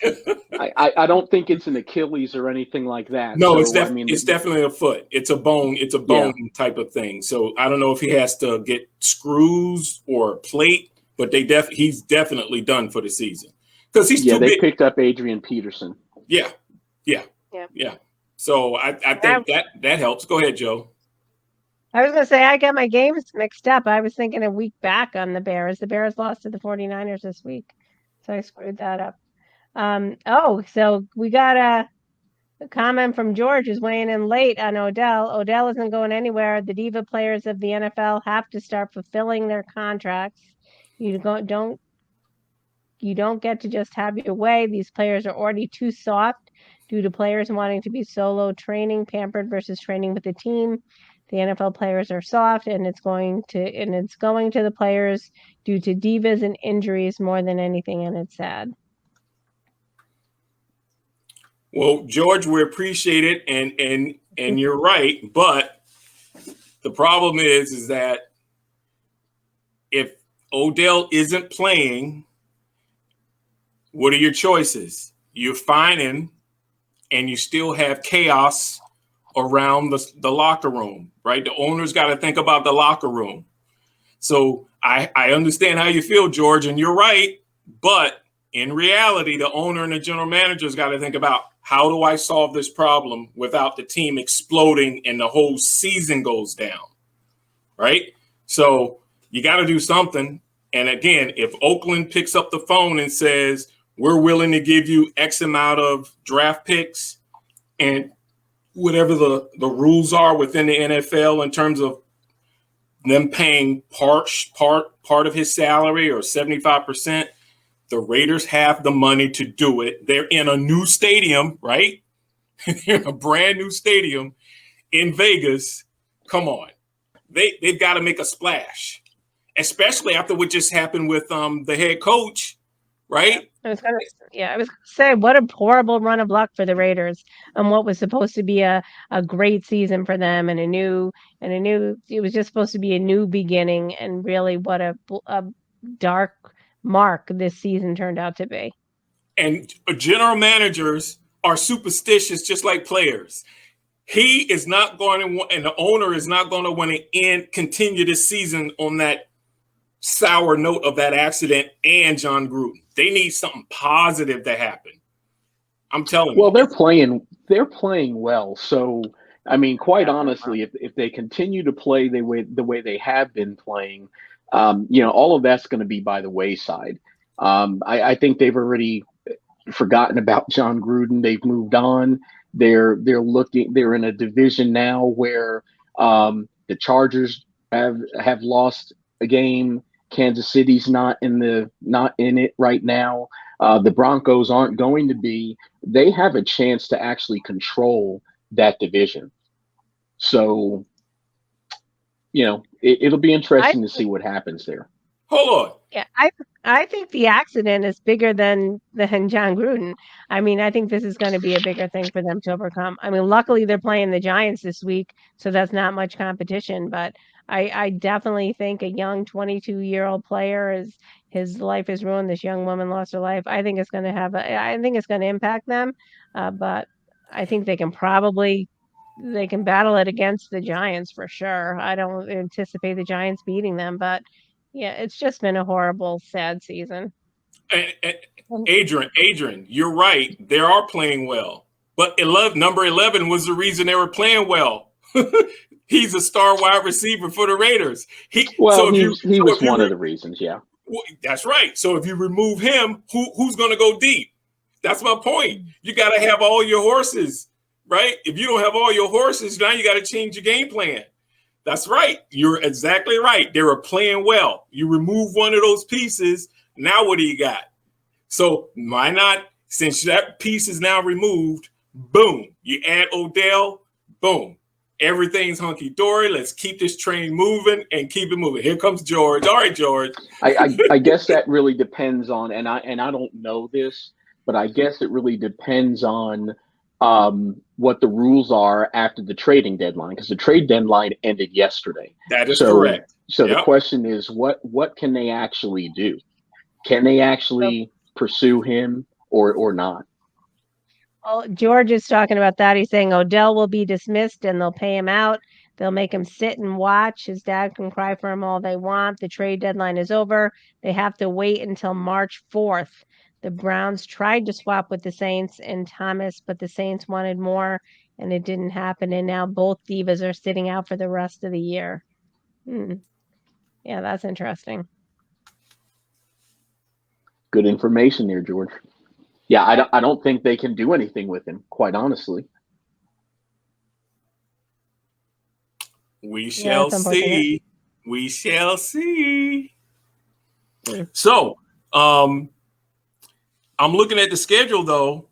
I don't think it's an Achilles or anything like that. No, so, it's definitely a foot. It's a bone. It's a bone type of thing. So I don't know if he has to get screws or a plate, but he's definitely done for the season because he's too big. They picked up Adrian Peterson. Yeah. So I think that helps. Go ahead, Joe. I was going to say I got my games mixed up. I was thinking a week back on the Bears. The Bears lost to the 49ers this week. So I screwed that up. So we got a comment from George is weighing in late on Odell. Odell isn't going anywhere. The diva players of the NFL have to start fulfilling their contracts. You don't get to just have your way. These players are already too soft due to players wanting to be solo training, pampered versus training with the team. The NFL players are soft, and it's going to the players due to divas and injuries more than anything, and it's sad. Well, George, we appreciate it, and you're right, but the problem is that if Odell isn't playing, what are your choices? You're fine and you still have chaos around the locker room, right? The owner's got to think about the locker room. So I understand how you feel, George, and you're right, but in reality, the owner and the general manager's got to think about, how do I solve this problem without the team exploding and the whole season goes down, right? So you got to do something. And again, if Oakland picks up the phone and says, we're willing to give you X amount of draft picks and whatever the rules are within the NFL in terms of them paying part of his salary or 75%, the Raiders have the money to do it. They're in a new stadium, right? They're in a brand new stadium in Vegas. Come on. They've got to make a splash, especially after what just happened with the head coach, right? I was going to say, what a horrible run of luck for the Raiders on what was supposed to be a great season for them and it was just supposed to be a new beginning, and really what a dark mark this season turned out to be. And general managers are superstitious just like players. He is not going to, and the owner is not going to want to continue this season on that sour note of that accident and John Gruden. They need something positive to happen. I'm telling you. Well, they're playing well. So, I mean, quite honestly, if they continue to play the way they have been playing, all of that's going to be by the wayside. I think they've already forgotten about John Gruden. They've moved on. They're in a division now where the Chargers have lost a game. Kansas City's not in it right now. The Broncos aren't going to be. They have a chance to actually control that division. So, it'll be interesting to see what happens there. Hold on. Yeah, I think the accident is bigger than John Gruden. I mean, I think this is going to be a bigger thing for them to overcome. I mean, luckily they're playing the Giants this week, so that's not much competition. But I definitely think a young 22-year-old player his life is ruined. This young woman lost her life. I think it's going to impact them. But I think they can battle it against the Giants for sure. I don't anticipate the Giants beating them, but yeah, it's just been a horrible, sad season. And Adrian, you're right. They are playing well. But number 11 was the reason they were playing well. He's a star wide receiver for the Raiders. He was one of the reasons, yeah. Well, that's right. So if you remove him, who's going to go deep? That's my point. You got to have all your horses, right? If you don't have all your horses, now you got to change your game plan. That's right. You're exactly right. They were playing well. You remove one of those pieces. Now what do you got? So why not, since that piece is now removed, boom, you add Odell, boom. Everything's hunky-dory. Let's keep this train moving and keep it moving. Here comes George. All right, George. I guess that really depends on, and I don't know this, but I guess it really depends on what the rules are after the trading deadline, because the trade deadline ended yesterday. That is correct. So The question is, what can they actually do? Can they actually pursue him or not? Well, George is talking about that. He's saying Odell will be dismissed and they'll pay him out. They'll make him sit and watch. His dad can cry for him all they want. The trade deadline is over. They have to wait until March 4th. The Browns tried to swap with the Saints and Thomas, but the Saints wanted more and it didn't happen. And now both divas are sitting out for the rest of the year. Yeah, that's interesting. Good information there, George. Yeah, I don't think they can do anything with him, quite honestly. We shall see. We shall see. Mm. So, I'm looking at the schedule, though.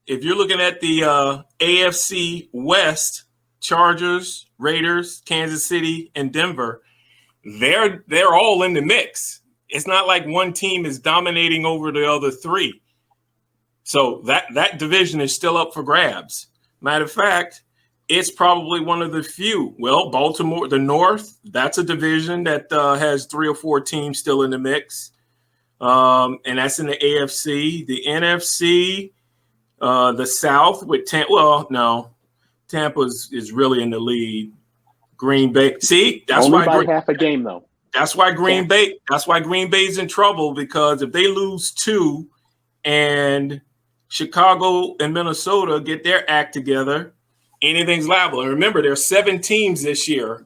If you're looking at the AFC West, Chargers, Raiders, Kansas City, and Denver, they're all in the mix. It's not like one team is dominating over the other three. So that division is still up for grabs. Matter of fact, it's probably one of the few. Well, Baltimore, the North, that's a division that has 3 or 4 teams still in the mix. And that's in the AFC. The NFC, the South with Tampa. Well, no, Tampa is really in the lead. Green Bay. See, that's only why by half a game though. That's why Green Bay. That's why Green Bay's in trouble, because if they lose 2, and Chicago and Minnesota get their act together, anything's liable. And remember, there's 7 teams this year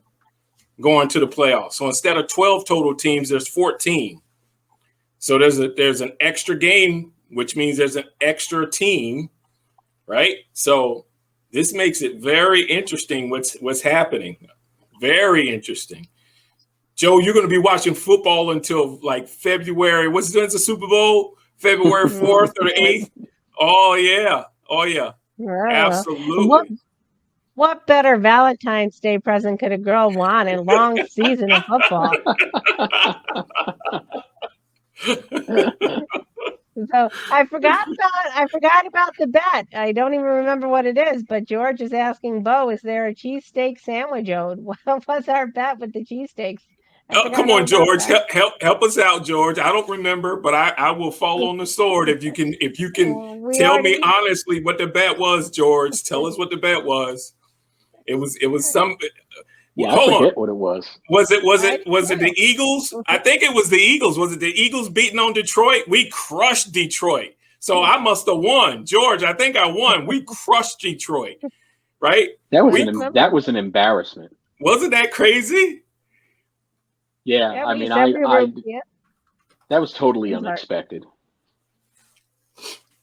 going to the playoffs. So instead of 12 total teams, there's 14. So there's an extra game, which means there's an extra team, right? So this makes it very interesting what's happening. Very interesting. Joe, you're going to be watching football until like February. When's the Super Bowl? February 4th or the 8th? Oh, yeah. Oh, yeah. Absolutely. What better Valentine's Day present could a girl want in a long season of football? So I forgot about the bet. I don't even remember what it is, but George is asking Bo, is there a cheesesteak sandwich owed? What was our bet with the cheesesteaks? Oh, come on, George. Help us out, George. I don't remember, but I will fall on the sword if you can tell me honestly what the bet was, George. Tell us what the bet was. It was some. Yeah, I forget what it was. Was it the Eagles? I think it was the Eagles. Was it the Eagles beating on Detroit? We crushed Detroit. So I must have won. George, I think I won. We crushed Detroit. Right? That was an embarrassment. Wasn't that crazy? Yeah, I mean, that was totally unexpected.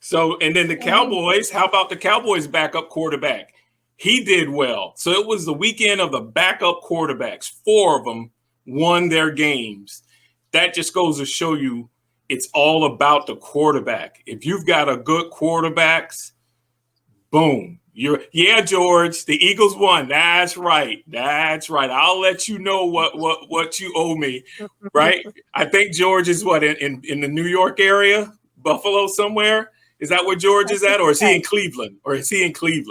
So, and then the Cowboys, how about the Cowboys backup quarterback? He did well. So it was the weekend of the backup quarterbacks. 4 of them won their games. That just goes to show you it's all about the quarterback. If you've got a good quarterbacks, boom. George, the Eagles won. That's right. I'll let you know what you owe me, right? I think George is in the New York area, Buffalo somewhere. Is that where George is at, or is he in Cleveland? I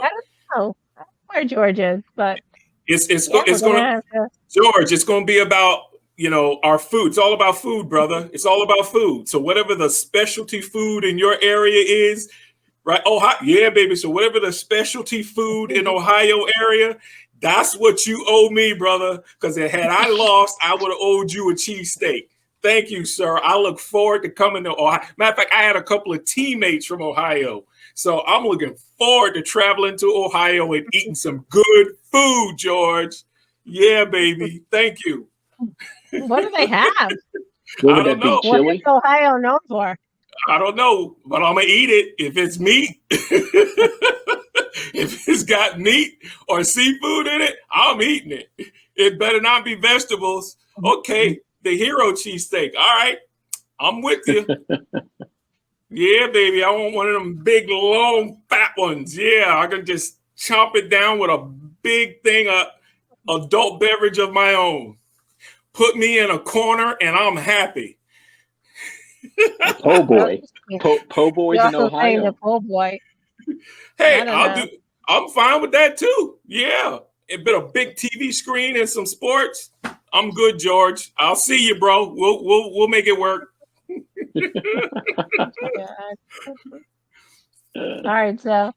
don't know where George is, but it's going to George. It's going to be about our food. It's all about food, brother. It's all about food. So whatever the specialty food in your area is. Right. Oh, yeah, baby. So whatever the specialty food in Ohio area, that's what you owe me, brother. Because had I lost, I would have owed you a cheesesteak. Thank you, sir. I look forward to coming to Ohio. Matter of fact, I had a couple of teammates from Ohio. So I'm looking forward to traveling to Ohio and eating some good food, George. Yeah, baby. Thank you. What do they have? I don't know. What is Ohio known for? I don't know, but I'm going to eat it if it's meat. If it's got meat or seafood in it, I'm eating it. It better not be vegetables. Okay, the hero cheesesteak. All right, I'm with you. Yeah, baby, I want one of them big, long, fat ones. Yeah, I can just chomp it down with a big thing of adult beverage of my own. Put me in a corner and I'm happy. Po' boy. Po' boys in Ohio. Po' boy. Hey, I'm fine with that too. Yeah. A bit of big TV screen and some sports. I'm good, George. I'll see you, bro. We'll make it work. All right, so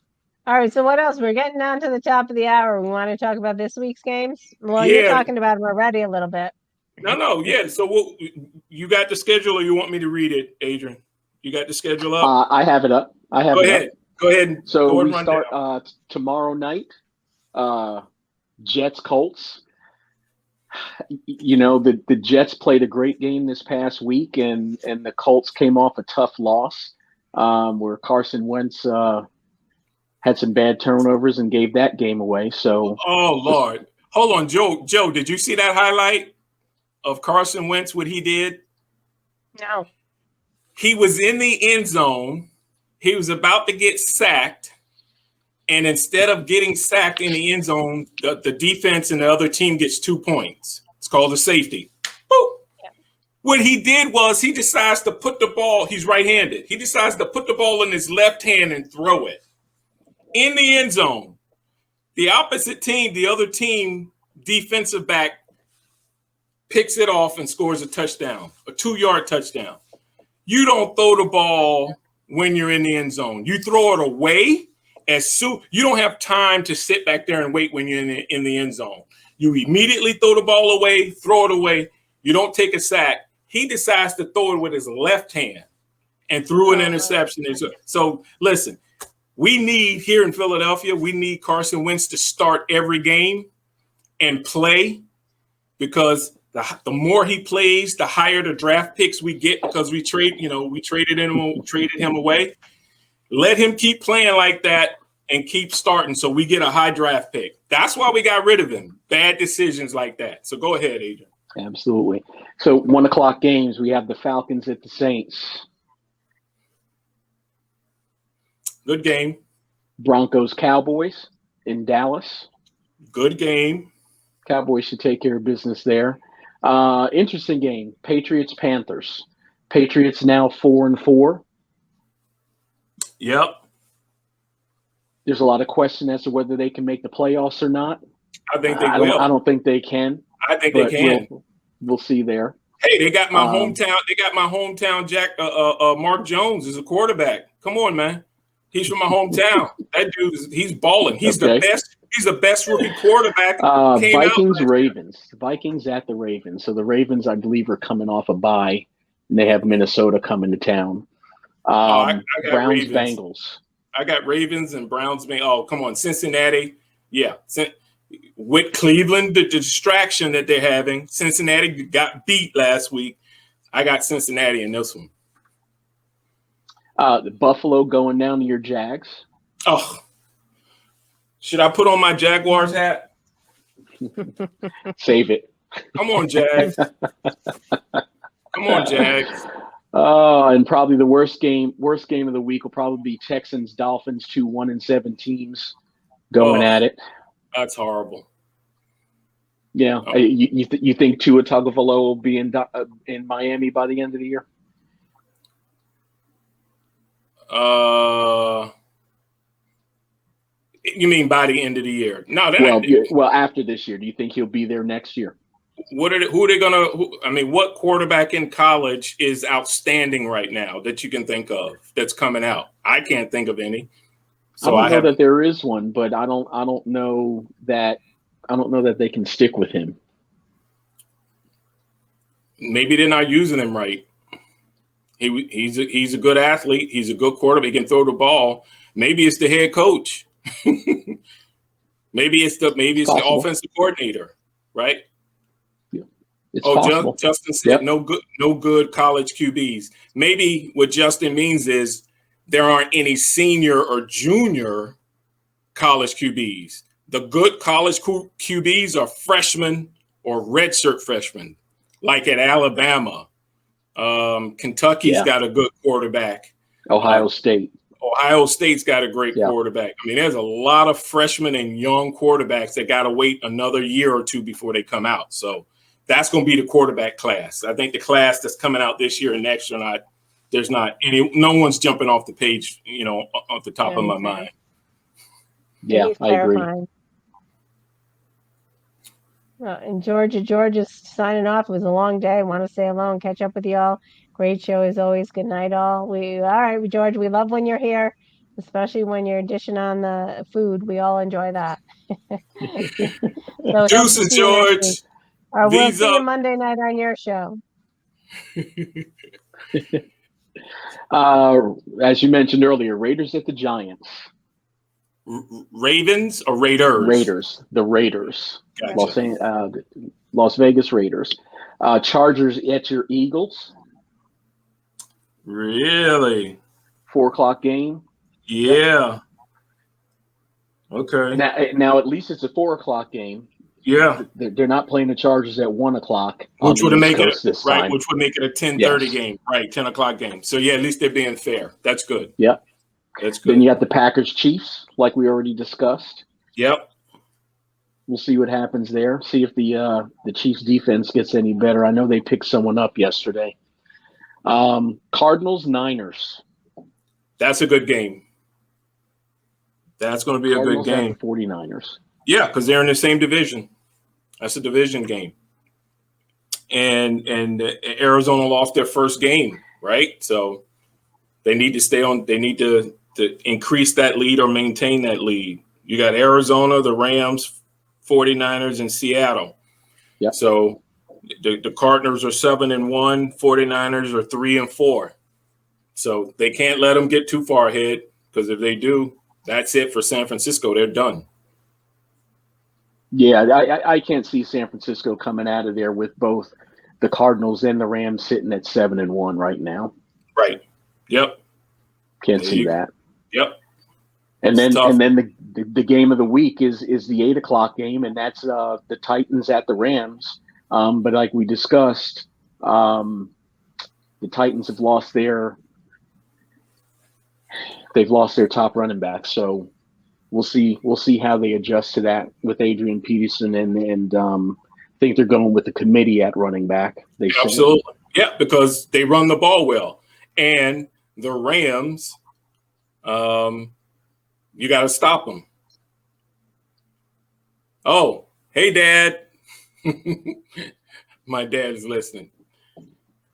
what else? We're getting down to the top of the hour. We want to talk about this week's games. Well, you're talking about them already a little bit. No, yeah. So you got the schedule, or you want me to read it, Adrian? You got the schedule up? I have it up. Go ahead. So we start tomorrow night. Jets Colts. The Jets played a great game this past week, and the Colts came off a tough loss where Carson Wentz had some bad turnovers and gave that game away. So, oh Lord, hold on, Joe. Joe, did you see that highlight of Carson Wentz? What he did? No. He was in the end zone. He was about to get sacked. And instead of getting sacked in the end zone, the defense and the other team gets 2 points. It's called a safety. Boop. Yeah. What he did was he decides to put the ball, he's right-handed. He decides to put the ball in his left hand and throw it in the end zone. The opposite team, the other team defensive back picks it off and scores a touchdown, a 2-yard touchdown. You don't throw the ball when you're in the end zone. You throw it away. You don't have time to sit back there and wait when you're in the end zone. You immediately throw the ball away, throw it away. You don't take a sack. He decides to throw it with his left hand and threw an interception. So listen, we need here in Philadelphia, we need Carson Wentz to start every game and play, because the more he plays, the higher the draft picks we get, because we traded him away. Let him keep playing like that and keep starting so we get a high draft pick. That's why we got rid of him. Bad decisions like that. So go ahead, Adrian. Absolutely. So 1:00 games, we have the Falcons at the Saints. Good game. Broncos Cowboys in Dallas. Good game. Cowboys should take care of business there. Interesting game. Patriots Panthers. Patriots now 4-4. Yep. There's a lot of question as to whether they can make the playoffs or not. I think they will. I don't think they can. I think they can. We'll see there. Hey, they got my hometown. They got my hometown. Mark Jones is a quarterback. Come on, man. He's from my hometown. That dude he's balling. He's the best. He's the best rookie quarterback. Vikings Ravens. The Vikings at the Ravens. So the Ravens, I believe, are coming off a bye, and they have Minnesota coming to town. I got Browns Ravens. Bengals. I got Ravens and Browns. Oh, come on, Cincinnati. Yeah, with Cleveland, the distraction that they're having. Cincinnati got beat last week. I got Cincinnati in this one. The Buffalo going down to your Jags. Oh, should I put on my Jaguars hat? Save it. Come on, Jags. Come on, Jags. And probably the worst game of the week will probably be Texans Dolphins, 2 1-7 teams going at it. That's horrible. Yeah, you think Tua Tagovailoa will be in Miami by the end of the year? You mean by the end of the year? No, well, after this year, do you think he'll be there next year? Who are they gonna? What quarterback in college is outstanding right now that you can think of that's coming out? I can't think of any. So I don't know that there is one, but I don't know that they can stick with him. Maybe they're not using him right. He's a good athlete. He's a good quarterback. He can throw the ball. Maybe it's the head coach. maybe it's the offensive coordinator, right? It's possible. Justin said no good college QBs. Maybe what Justin means is there aren't any senior or junior college QBs. The good college QBs are freshmen or redshirt freshmen, like at Alabama. Kentucky's got a good quarterback. Ohio State's got a great quarterback. There's a lot of freshmen and young quarterbacks that got to wait another year or two before they come out. So that's going to be the quarterback class. I think the class that's coming out this year and next year, no one's jumping off the page, off the top of my mind. Yeah, I agree. And George is signing off. It was a long day. I want to stay alone, catch up with y'all. Great show as always. Good night, all. All right, George, we love when you're here, especially when you're dishing on the food. We all enjoy that. Deuces, George. We'll see you Monday night on your show. As you mentioned earlier, Raiders at the Giants. Ravens or Raiders? Raiders. The Raiders. Gotcha. Las Vegas Raiders. Chargers at your Eagles. Really? 4:00 game. Yeah. Okay. Now at least it's a 4:00 game. Yeah. They're not playing the Chargers at 1:00. Which would make it this right. time. Which would make it a 10:30 game, right? 10:00 game. So yeah, at least they're being fair. That's good. Yep. That's good. Then you got the Packers Chiefs, like we already discussed. Yep. We'll see what happens there. See if the Chiefs defense gets any better. I know they picked someone up yesterday. Cardinals Niners. That's a good game. That's going to be Cardinals a good game. 49ers. Yeah, because they're in the same division. That's a division game. And Arizona lost their first game, right? So they need to stay on. They need to increase that lead or maintain that lead. You got Arizona, the Rams, 49ers, and Seattle. Yep. So the Cardinals are 7-1, 49ers are 3-4. So they can't let them get too far ahead, because if they do, that's it for San Francisco. They're done. Yeah, I can't see San Francisco coming out of there with both the Cardinals and the Rams sitting at 7-1 right now. Right. Yep. Can't see that. Yep. And then the game of the week is the 8:00 game, and that's the Titans at the Rams. But like we discussed, the Titans have lost their top running back. So we'll see how they adjust to that with Adrian Peterson and I think they're going with the committee at running back. Absolutely. Yeah, because they run the ball well. And the Rams, you got to stop them. Oh, hey, Dad. My dad is listening.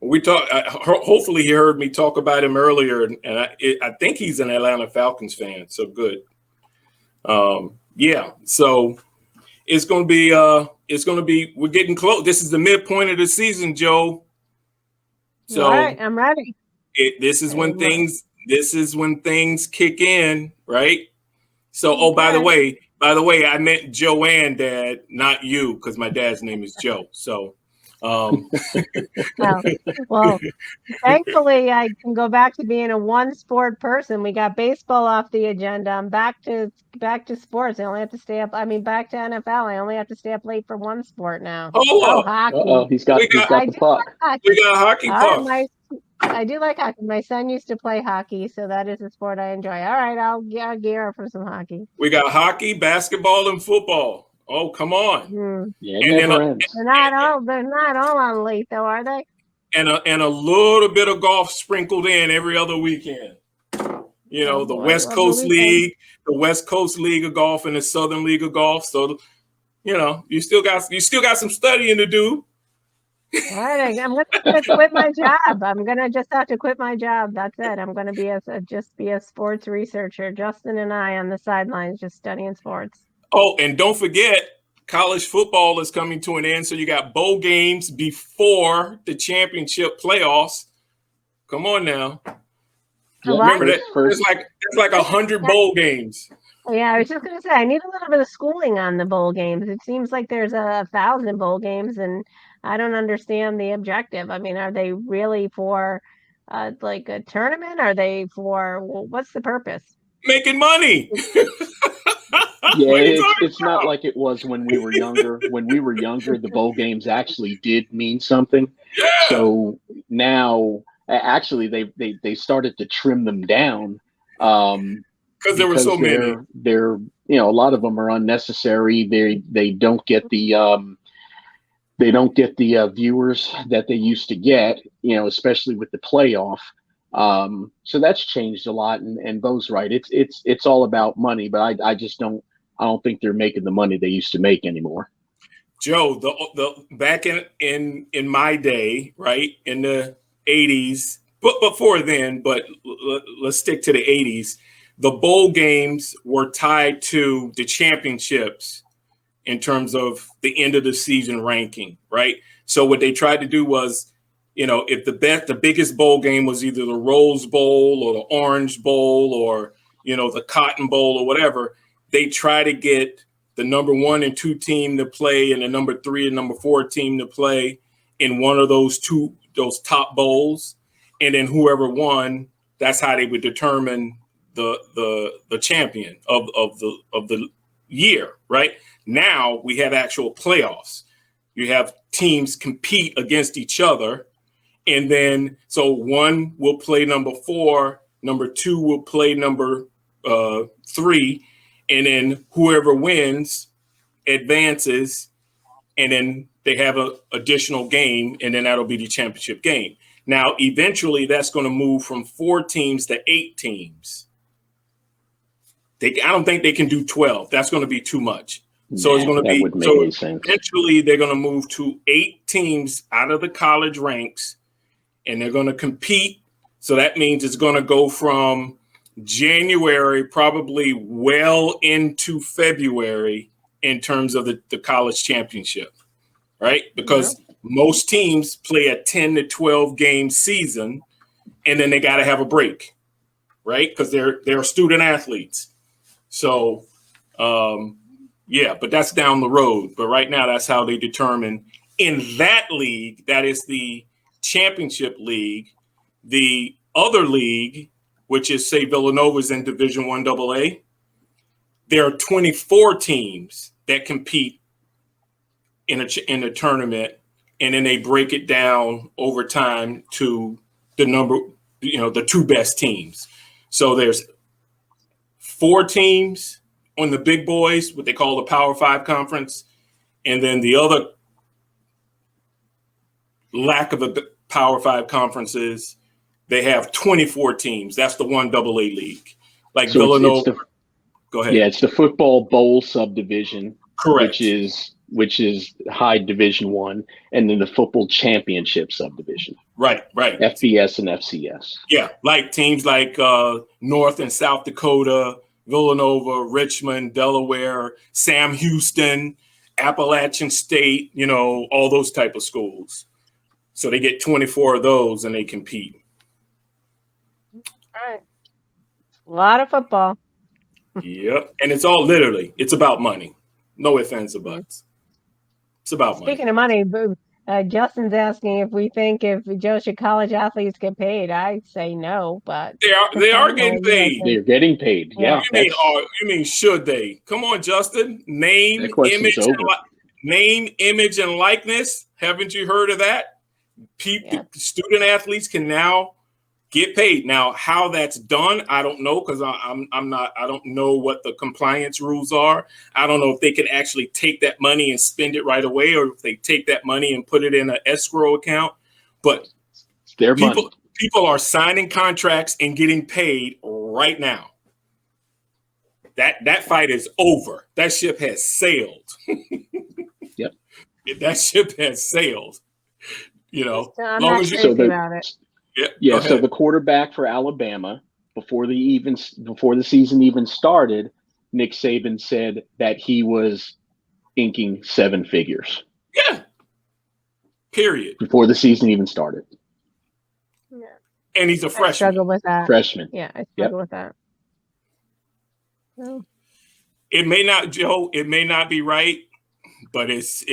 We talk. Hopefully, he heard me talk about him earlier, and I think he's an Atlanta Falcons fan. So good. Yeah. So it's going to be. We're getting close. This is the midpoint of the season, Joe. So all right, I'm ready. This is when things kick in, right? So, by the way, I meant Joanne, Dad, not you, because my dad's name is Joe. So, well, thankfully, I can go back to being a one-sport person. We got baseball off the agenda. I'm back to sports. I only have to stay up. I mean, back to NFL. I only have to stay up late for one sport now. Hockey. He's got the puck. We got a hockey puck. I do like hockey. My son used to play hockey, so that is a sport I enjoy. All right, I'll gear up for some hockey. We got hockey, basketball, and football. Oh, come on! Yeah, they're not all on late though, are they? And a little bit of golf sprinkled in every other weekend. You know, the West Coast League of golf, and the Southern League of golf. So, you know, you still got some studying to do. All right, I'm going to quit my job. I'm going to just have to quit my job. That's it. I'm going to just be a sports researcher. Justin and I on the sidelines just studying sports. Oh, and don't forget, college football is coming to an end. So you got bowl games before the championship playoffs. Come on now. Remember that it's like 100 bowl games. Yeah, I was just going to say, I need a little bit of schooling on the bowl games. It seems like there's 1,000 bowl games, and I don't understand the objective. I mean, are they really for like a tournament? Are they for, what's the purpose? Making money. Yeah, it's not like it was when we were younger. When we were younger, the bowl games actually did mean something. Yeah. So now, actually, they started to trim them down. Because there were so many. They're a lot of them are unnecessary. They don't get the viewers that they used to get, especially with the playoff. So that's changed a lot. And Bo's right. It's all about money, but I don't think they're making the money they used to make anymore. Joe, the back in my day, right, in the 80s, but before then, but let's stick to the 80s. The bowl games were tied to the championships in terms of the end of the season ranking, right? So what they tried to do was, if the biggest bowl game was either the Rose Bowl or the Orange Bowl or, the Cotton Bowl or whatever, they try to get the number 1 and 2 team to play and the number 3 and number 4 team to play in one of those top bowls, and then whoever won, that's how they would determine the champion of the year. Right now, we have actual playoffs. You have teams compete against each other, and then so 1 will play number 4, number 2 will play number 3, and then whoever wins advances, and then they have an additional game, and then that'll be the championship game. Now, eventually, that's going to move from 4 teams to 8 teams. I don't think they can do 12. That's going to be too much. So it's going to be eventually they're going to move to 8 teams out of the college ranks, and they're going to compete. So that means it's going to go from January probably well into February in terms of the college championship, right? Because most teams play a 10 to 12 game season, and then they got to have a break, right? Because they're student athletes. So, but that's down the road. But right now, that's how they determine in that league. That is the championship league. The other league, which is, say, Villanova's in Division I AA, there are 24 teams that compete in a tournament, and then they break it down over time to the number, the 2 best teams. So there's 4 teams on the big boys, what they call the Power 5 conference, and then the other lack of a Power 5 conferences, they have 24 teams. That's the 1AA league. Like so Villanova. Go ahead. Yeah, it's the football bowl subdivision, correct, which is high Division I, and then the football championship subdivision. Right. FBS and FCS. Yeah, like teams like North and South Dakota, Villanova, Richmond, Delaware, Sam Houston, Appalachian State, all those type of schools. So they get 24 of those and they compete. All right. A lot of football. Yep. And it's all it's about money. No ifs, ands, or buts. It's about money. Speaking of money, Justin's asking if we think if should college athletes get paid. I say no, but they are getting paid. They're getting paid. Yeah. You mean should they? Come on, Justin. Name, image, and likeness. Haven't you heard of that? Student athletes can now get paid. Now, how that's done, I don't know, because I don't know what the compliance rules are. I don't know if they can actually take that money and spend it right away, or if they take that money and put it in an escrow account. But people are signing contracts and getting paid right now. That fight is over. That ship has sailed. Yep. That ship has sailed. I'm not crazy about it. Yeah. So the quarterback for Alabama, before the season even started, Nick Saban said that he was inking 7 figures. Yeah. Period. Before the season even started. Yeah. And he's a freshman. I struggle with that. Freshman. Yeah, I struggle with that. So. It may not, Joe. It may not be right, but it's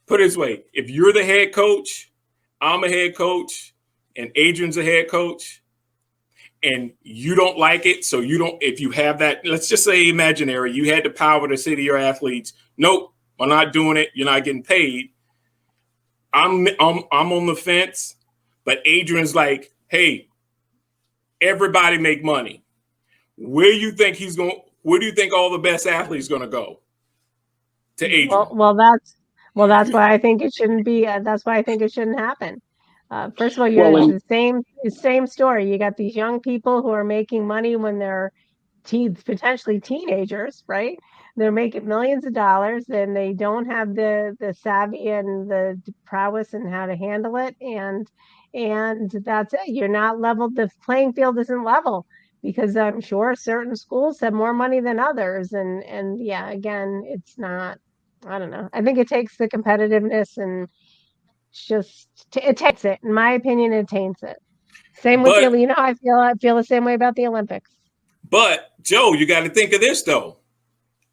put it this way: if you're the head coach, I'm a head coach, and Adrian's a head coach, and you don't like it, so you don't. If you have that, let's just say imaginary, you had the power to say to your athletes, "Nope, I'm not doing it. You're not getting paid." I'm on the fence, but Adrian's like, "Hey, everybody make money. Where do you think all the best athletes going to go? To Adrian." Well, that's why I think it shouldn't be. That's why I think it shouldn't happen. First of all, it's the same story. You got these young people who are making money when they're potentially teenagers, right? They're making millions of dollars, and they don't have the savvy and the prowess and how to handle it, and that's it. You're not leveled. The playing field isn't level, because I'm sure certain schools have more money than others, and yeah, again, it's not. I don't know. I think it takes the competitiveness, and it takes it. In my opinion, it taints it. Same with I feel the same way about the Olympics. But Joe, you got to think of this though.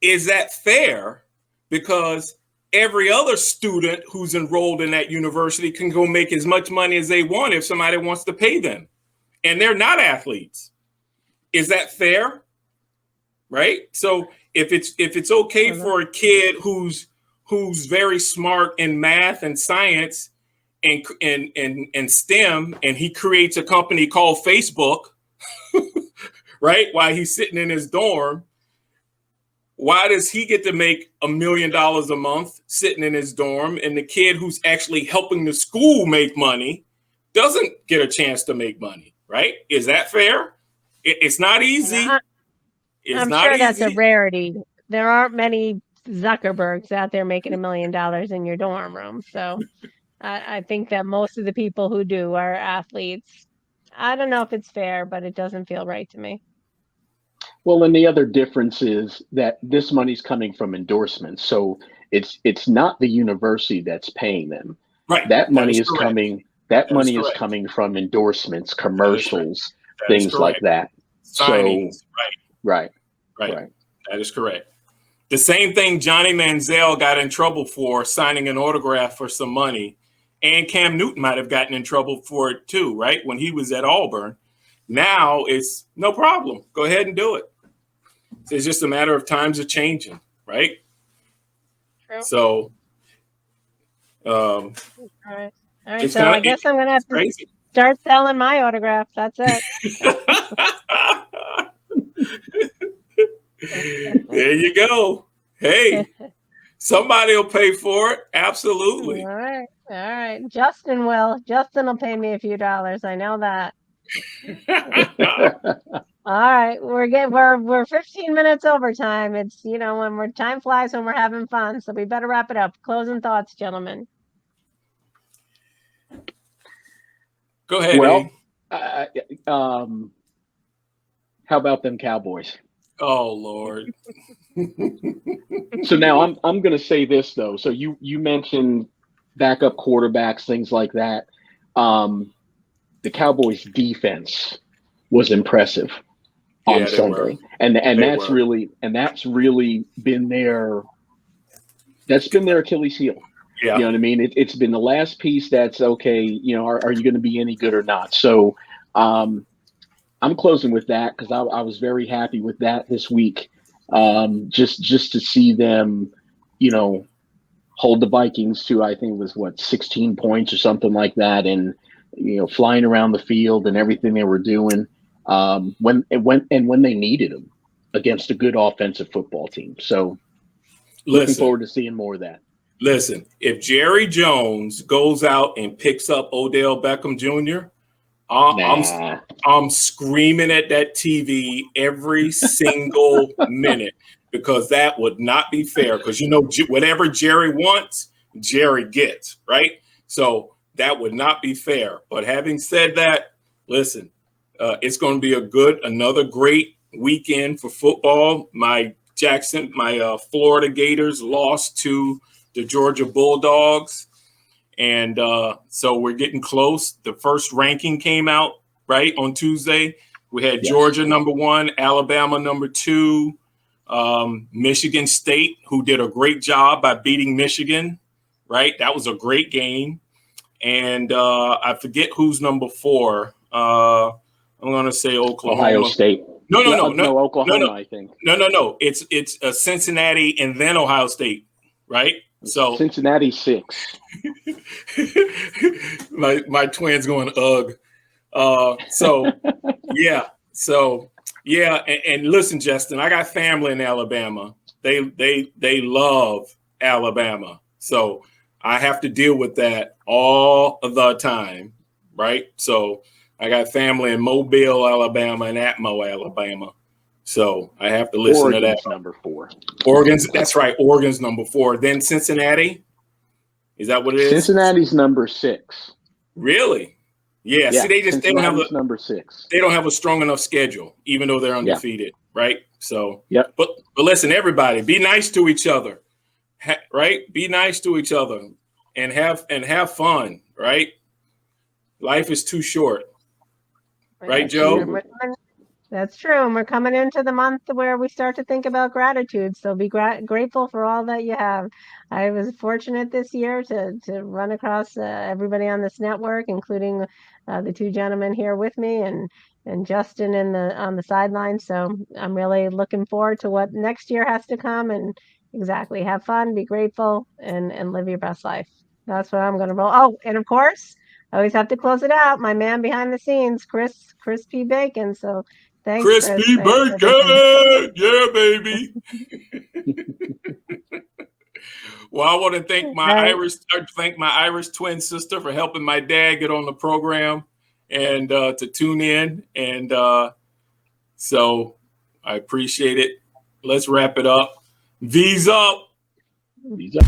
Is that fair? Because every other student who's enrolled in that university can go make as much money as they want if somebody wants to pay them. And they're not athletes. Is that fair? Right? So if it's okay for a kid who's very smart in math and science and STEM, and he creates a company called Facebook, right? While he's sitting in his dorm, why does he get to make $1 million a month sitting in his dorm, and the kid who's actually helping the school make money doesn't get a chance to make money, right? Is that fair? It's not easy. I'm sure that's a rarity. There aren't many Zuckerbergs out there making $1 million in your dorm room. So I think that most of the people who do are athletes. I don't know if it's fair, but it doesn't feel right to me. Well, and the other difference is that this money's coming from endorsements. So it's not the university that's paying them. Right. That money is coming. That money is coming from endorsements, commercials, things like that. Signings. So, right. That is correct. The same thing Johnny Manziel got in trouble for, signing an autograph for some money, and Cam Newton might have gotten in trouble for it too, right? When he was at Auburn. Now it's no problem. Go ahead and do it. It's just a matter of times are changing, right? True. So, all right. So I guess I'm gonna have to start selling my autographs. That's it. There you go. Hey, somebody will pay for it. Absolutely. All right. Justin will pay me a few dollars. I know that. All right, we're 15 minutes over time. It's when time flies when we're having fun, so we better wrap it up. Closing thoughts, gentlemen. Go ahead. Well, how about them Cowboys? Oh Lord. So now I'm going to say this though. So you mentioned backup quarterbacks, things like that. The Cowboys defense was impressive on Sunday. And that's really been their Achilles heel. Yeah. You know what I mean? It's been the last piece that's okay, are you going to be any good or not? So I'm closing with that because I was very happy with that this week. Just to see them, hold the Vikings to, I think it was 16 points or something like that. And, flying around the field and everything they were doing when they needed them against a good offensive football team. So looking forward to seeing more of that. Listen, if Jerry Jones goes out and picks up Odell Beckham Jr., I'm screaming at that TV every single minute because that would not be fair. Because whatever Jerry wants, Jerry gets, right? So that would not be fair. But having said that, listen, it's going to be another great weekend for football. My Florida Gators lost to the Georgia Bulldogs. And so we're getting close. The first ranking came out, right, on Tuesday. We had Georgia number 1, Alabama number 2, Michigan State, who did a great job by beating Michigan, right? That was a great game. And I forget who's number 4. I'm going to say Oklahoma. Ohio State. No, Oklahoma, I think. No. It's Cincinnati and then Ohio State, right? So Cincinnati 6. my twins going ugh. And listen, Justin, I got family in Alabama. They love Alabama. So I have to deal with that all of the time, right? So I got family in Mobile, Alabama, and Atmo, Alabama. So I have to listen to that. Number 4. That's right. Oregon's number 4. Then Cincinnati. Is that what it is? Cincinnati's number 6. Really? Yeah. See, they don't have number 6. They don't have a strong enough schedule, even though they're undefeated, right? So, But listen, everybody, be nice to each other, right? Be nice to each other, and have fun, right? Life is too short, right, Joe? That's true. And we're coming into the month where we start to think about gratitude. So be grateful for all that you have. I was fortunate this year to run across everybody on this network, including the two gentlemen here with me and Justin on the sideline. So I'm really looking forward to what next year has to come, and exactly, have fun, be grateful, and live your best life. That's what I'm going to roll. Oh, and of course, I always have to close it out. My man behind the scenes, Chris P. Bacon. So thanks, Chris. Crispy bacon, yeah, baby. Well, I want to thank my Irish twin sister for helping my dad get on the program and to tune in, and so I appreciate it. Let's wrap it up. V's up. V's up.